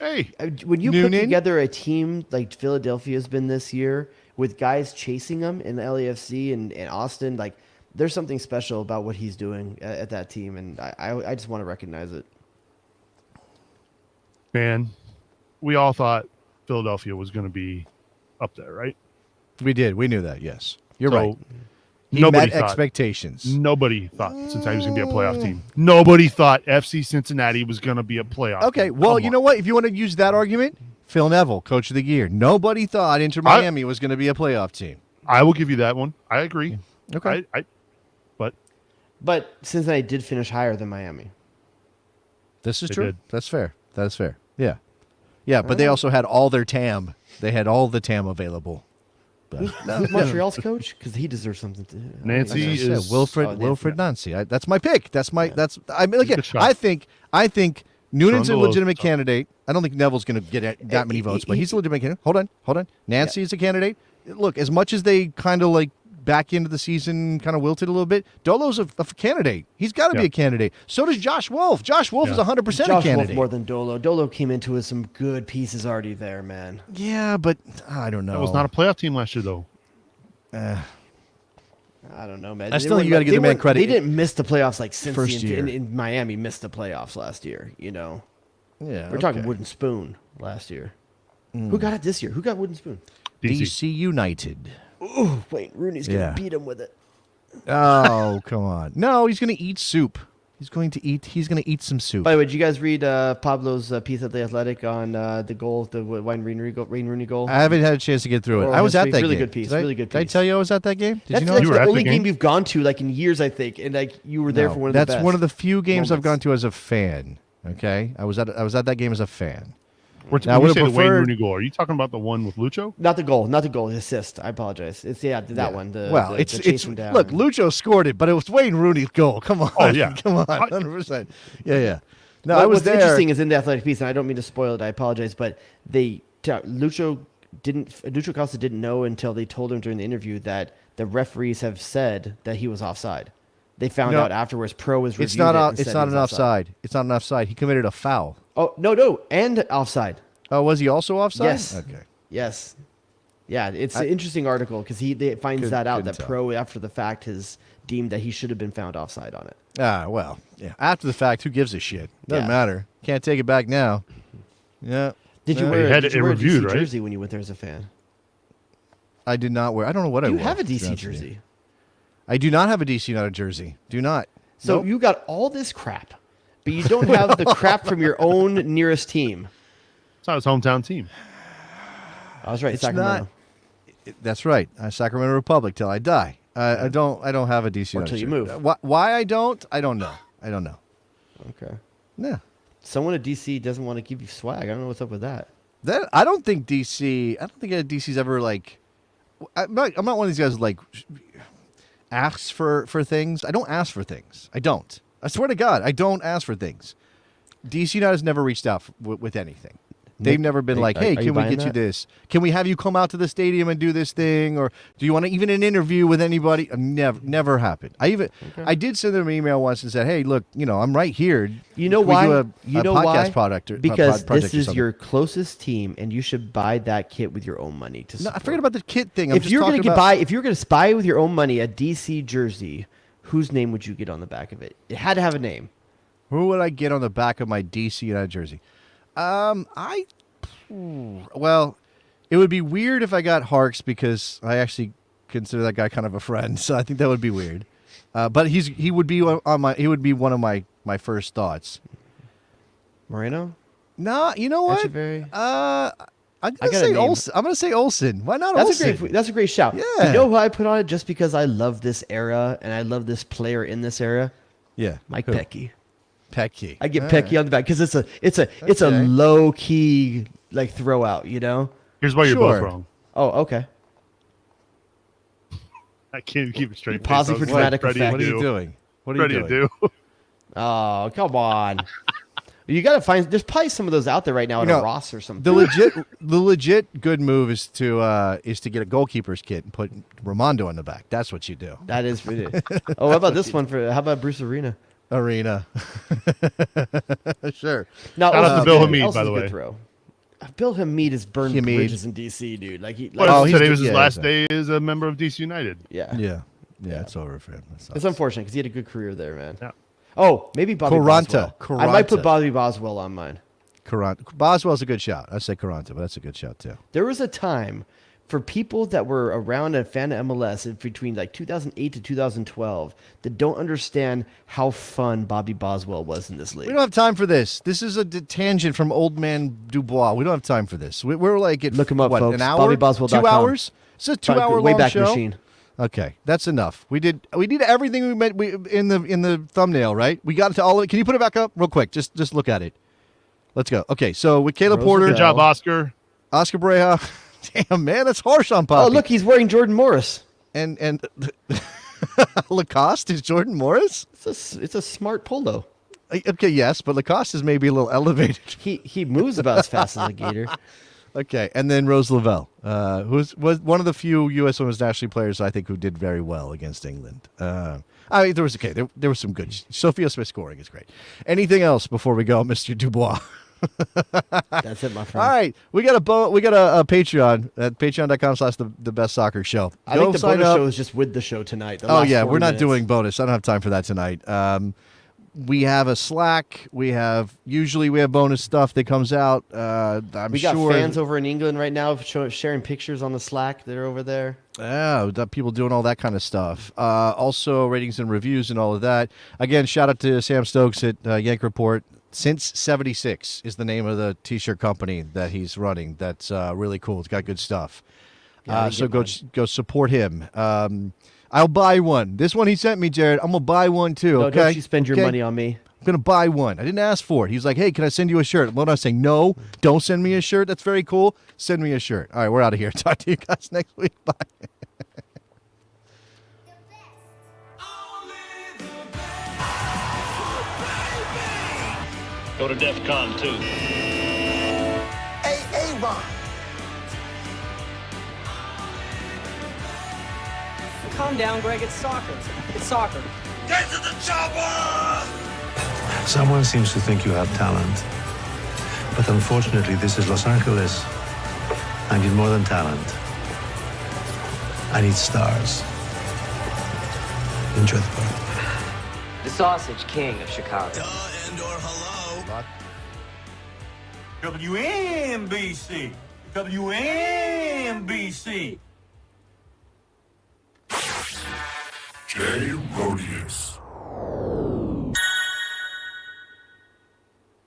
when you put together a team like Philadelphia's been this year with guys chasing them in the LAFC and Austin, like there's something special about what he's doing at that team, and I just want to recognize it. Man, we all thought Philadelphia was going to be up there, right? We did. We knew that. Yes, you're right. He Nobody met thought, expectations. Nobody thought Cincinnati was going to be a playoff team. Nobody thought FC Cincinnati was going to be a playoff team. Okay, well, you know what? If you want to use that argument, Phil Neville, Coach of the Year. Nobody thought Inter Miami was going to be a playoff team. I will give you that one. I agree. Okay. But Cincinnati did finish higher than Miami. This is They true. did. That's fair. That's fair. Yeah. Yeah, but they also had all their TAM. They had all the TAM available. Who's Montreal's coach? Because he deserves something to. Nancy is Wilfred Nancy. That's my pick. I mean, look, I think Noonan's a legitimate candidate. I don't think Neville's going to get that many votes, but he's a legitimate candidate. Hold on. Nancy is a candidate. Look, as much as they kind of like back into the season, kind of wilted a little bit, Dolo's a candidate. He's got to be a candidate. So does Josh Wolf. Josh Wolf is 100% a Josh candidate. Wolf more than Dolo. Dolo came into with some good pieces already there, man. Yeah, but I don't know. That was not a playoff team last year, though. I don't know, man. I still think you got to give the man credit. They didn't miss the playoffs like First Cincy year. in Miami missed the playoffs last year. You know, Yeah, we're talking wooden spoon last year. Who got it this year? Who got wooden spoon? DC United. Oh, wait, Rooney's gonna beat him with it. Oh, come on. No, he's going to eat soup. He's going to eat some soup. By the way, did you guys read Pablo's piece at The Athletic on the goal, the Wayne Rooney goal? I haven't had a chance to get through it. I was at that really game. Good piece. Really good piece. Did I tell you I was at that game? Did you know? That's You were the at only the game game you've gone to like in years, I think, and like you were there for one of the best. That's one of the few games I've moments. gone to as a fan. Okay, I was at that game as a fan. When you say the Wayne Rooney goal, are you talking about the one with Lucho? Not the goal, the assist. I apologize. It's that one. It's chasing down. Look, Lucho scored it, but it was Wayne Rooney's goal. Come on, Oh, yeah. come on, 100%. Yeah. No, Well, I was what's there. interesting is in the Athletic piece, and I don't mean to spoil it. I apologize, but Lucho Costa didn't know until they told him during the interview that the referees have said that he was offside. They found out afterwards. Pro was reviewed. It's not an offside. It's not an offside. He committed a foul. Oh no, and offside. Oh, was he also offside? Yes. Okay. Yes. Yeah, it's an interesting article because he finds that out that tell. Pro after the fact has deemed that he should have been found offside on it. Well, yeah. After the fact, who gives a shit? Doesn't Yeah. matter. Can't take it back now. Yeah. Did you Yeah. wear, You had did it you wear a reviewed, DC right? jersey when you went there as a fan? I did not wear. I don't know what I You wore. have a to be DC honest with you. jersey. I do not have a DC United jersey. Do not. So Nope. you got all this crap, but you don't have the crap from your own nearest team. It's not his hometown team. I was right, It's Sacramento. That's right. Sacramento Republic till I die. I don't have a DC Or United till you jersey. move. Why I don't know. I don't know. Okay. Yeah. Someone at DC doesn't want to give you swag. I don't know what's up with that. I don't think DC's ever like. I'm not one of these guys who, like, asks for things. I don't ask for things. I don't. I swear to God, I don't ask for things. DC United has never reached out with anything. They've never been like, hey, can we get you this? Can we have you come out to the stadium and do this thing? Or do you want even an interview with anybody? Never happened. I did send them an email once and said, hey, look, I'm right here. You know Can why? we do a podcast product because project this is your closest team, and you should buy that kit with your own money. To I forget about the kit thing. If you're going to buy with your own money a DC jersey, whose name would you get on the back of it? It had to have a name. Who would I get on the back of my DC United jersey? Well, it would be weird if I got Harks because I actually consider that guy kind of a friend, so I think that would be weird. But he would be one of my first thoughts. Moreno? No, you know what? I'm gonna say Olsen. Why not Olsen? That's a great shout. Yeah. You know who I put on it just because I love this era and I love this player in this era? Yeah, Mike Pecky. Pecky. I get Pecky on the back because it's a low key like throw out. Here's why you're both wrong. Oh, okay. I can't keep it straight. Pausing for dramatic effect. What are you doing? What are you doing? Oh, come on. You got to find. There's probably some of those out there right now at a Ross or something. The legit good move is to get a goalkeeper's kit and put Ramondo on the back. That's what you do. That is. Oh, how about this one how about Bruce Arena? Sure. No, shout out to Bill Hamid, by the way. Throw. Bill Hamid has burned bridges in DC, dude. Today was his last day as a member of DC United. Yeah, it's over for him. It's unfortunate because he had a good career there, man. Yeah. Oh, maybe Bobby Boswell. Caranta. I might put Bobby Boswell on mine. Boswell's a good shout. I say Caranta, but that's a good shout too. There was a time for people that were around and a fan of MLS between like 2008 to 2012 that don't understand how fun Bobby Boswell was in this league. We don't have time for this. This is a tangent from Old Man Dubois. We don't have time for this. We're like at look him up, folks. An hour? BobbyBoswell.com. 2 hours? It's a 2 hour long show. Machine. Okay, that's enough. We did everything we meant in the thumbnail, right? We got to all of it. Can you put it back up real quick? Just look at it. Let's go. Okay, so with Caleb Porter. Good job, Oscar. Oscar Breja. Damn, man, that's harsh on Poppy. Oh, look, he's wearing Jordan Morris. And Lacoste is Jordan Morris? It's a smart polo. Okay, yes, but Lacoste is maybe a little elevated. He moves about as fast as a gator. Okay, and then Rose Lavelle, who was one of the few U.S. Women's National players I think who did very well against England. There was some good. Sophia Smith scoring is great. Anything else before we go, Mr. Dubois? That's it, my friend. All right, we got a Patreon at patreon.com/the best soccer show. I think the bonus show is just with the show tonight. We're not doing bonus. I don't have time for that tonight. We have a Slack. We have bonus stuff that comes out. We got fans over in England right now sharing pictures on the Slack that are over there. Yeah, we've got people doing all that kind of stuff. Also, ratings and reviews and all of that. Again, shout out to Sam Stokes at Yank Report. Since 76 is the name of the T-shirt company that he's running. That's really cool. It's got good stuff. So go support him. I'll buy one. This one he sent me, Jared. I'm gonna buy one too. No, okay? Don't you spend your money on me. I'm gonna buy one. I didn't ask for it. He's like, hey, can I send you a shirt? What am I saying? No, don't send me a shirt. That's very cool. Send me a shirt. All right, we're out of here. Talk to you guys next week. Bye. Go to DEFCON 2. Hey, Avon. Calm down, Greg. It's soccer. It's soccer. Get to the chopper! Someone seems to think you have talent. But unfortunately, this is Los Angeles. I need more than talent. I need stars. Enjoy the party. The Sausage King of Chicago. WNBC. WNBC. Jay Rodius.